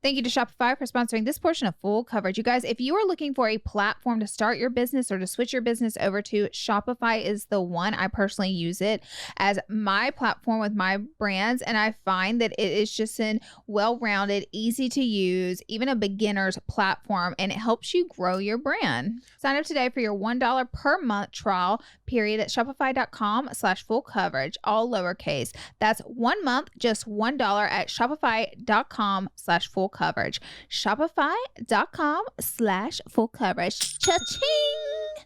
Thank you to Shopify for sponsoring this portion of Full Coverage. You guys, if you are looking for a platform to start your business or to switch your business over to, Shopify is the one. I personally use it as my platform with my brands, and I find that it is just an well-rounded, easy to use, even a beginner's platform, and it helps you grow your brand. Sign up today for your $1 per month trial period at shopify.com/full coverage, all lowercase. That's 1 month, just $1 at shopify.com/full coverage. Shopify.com/full coverage. Cha-ching!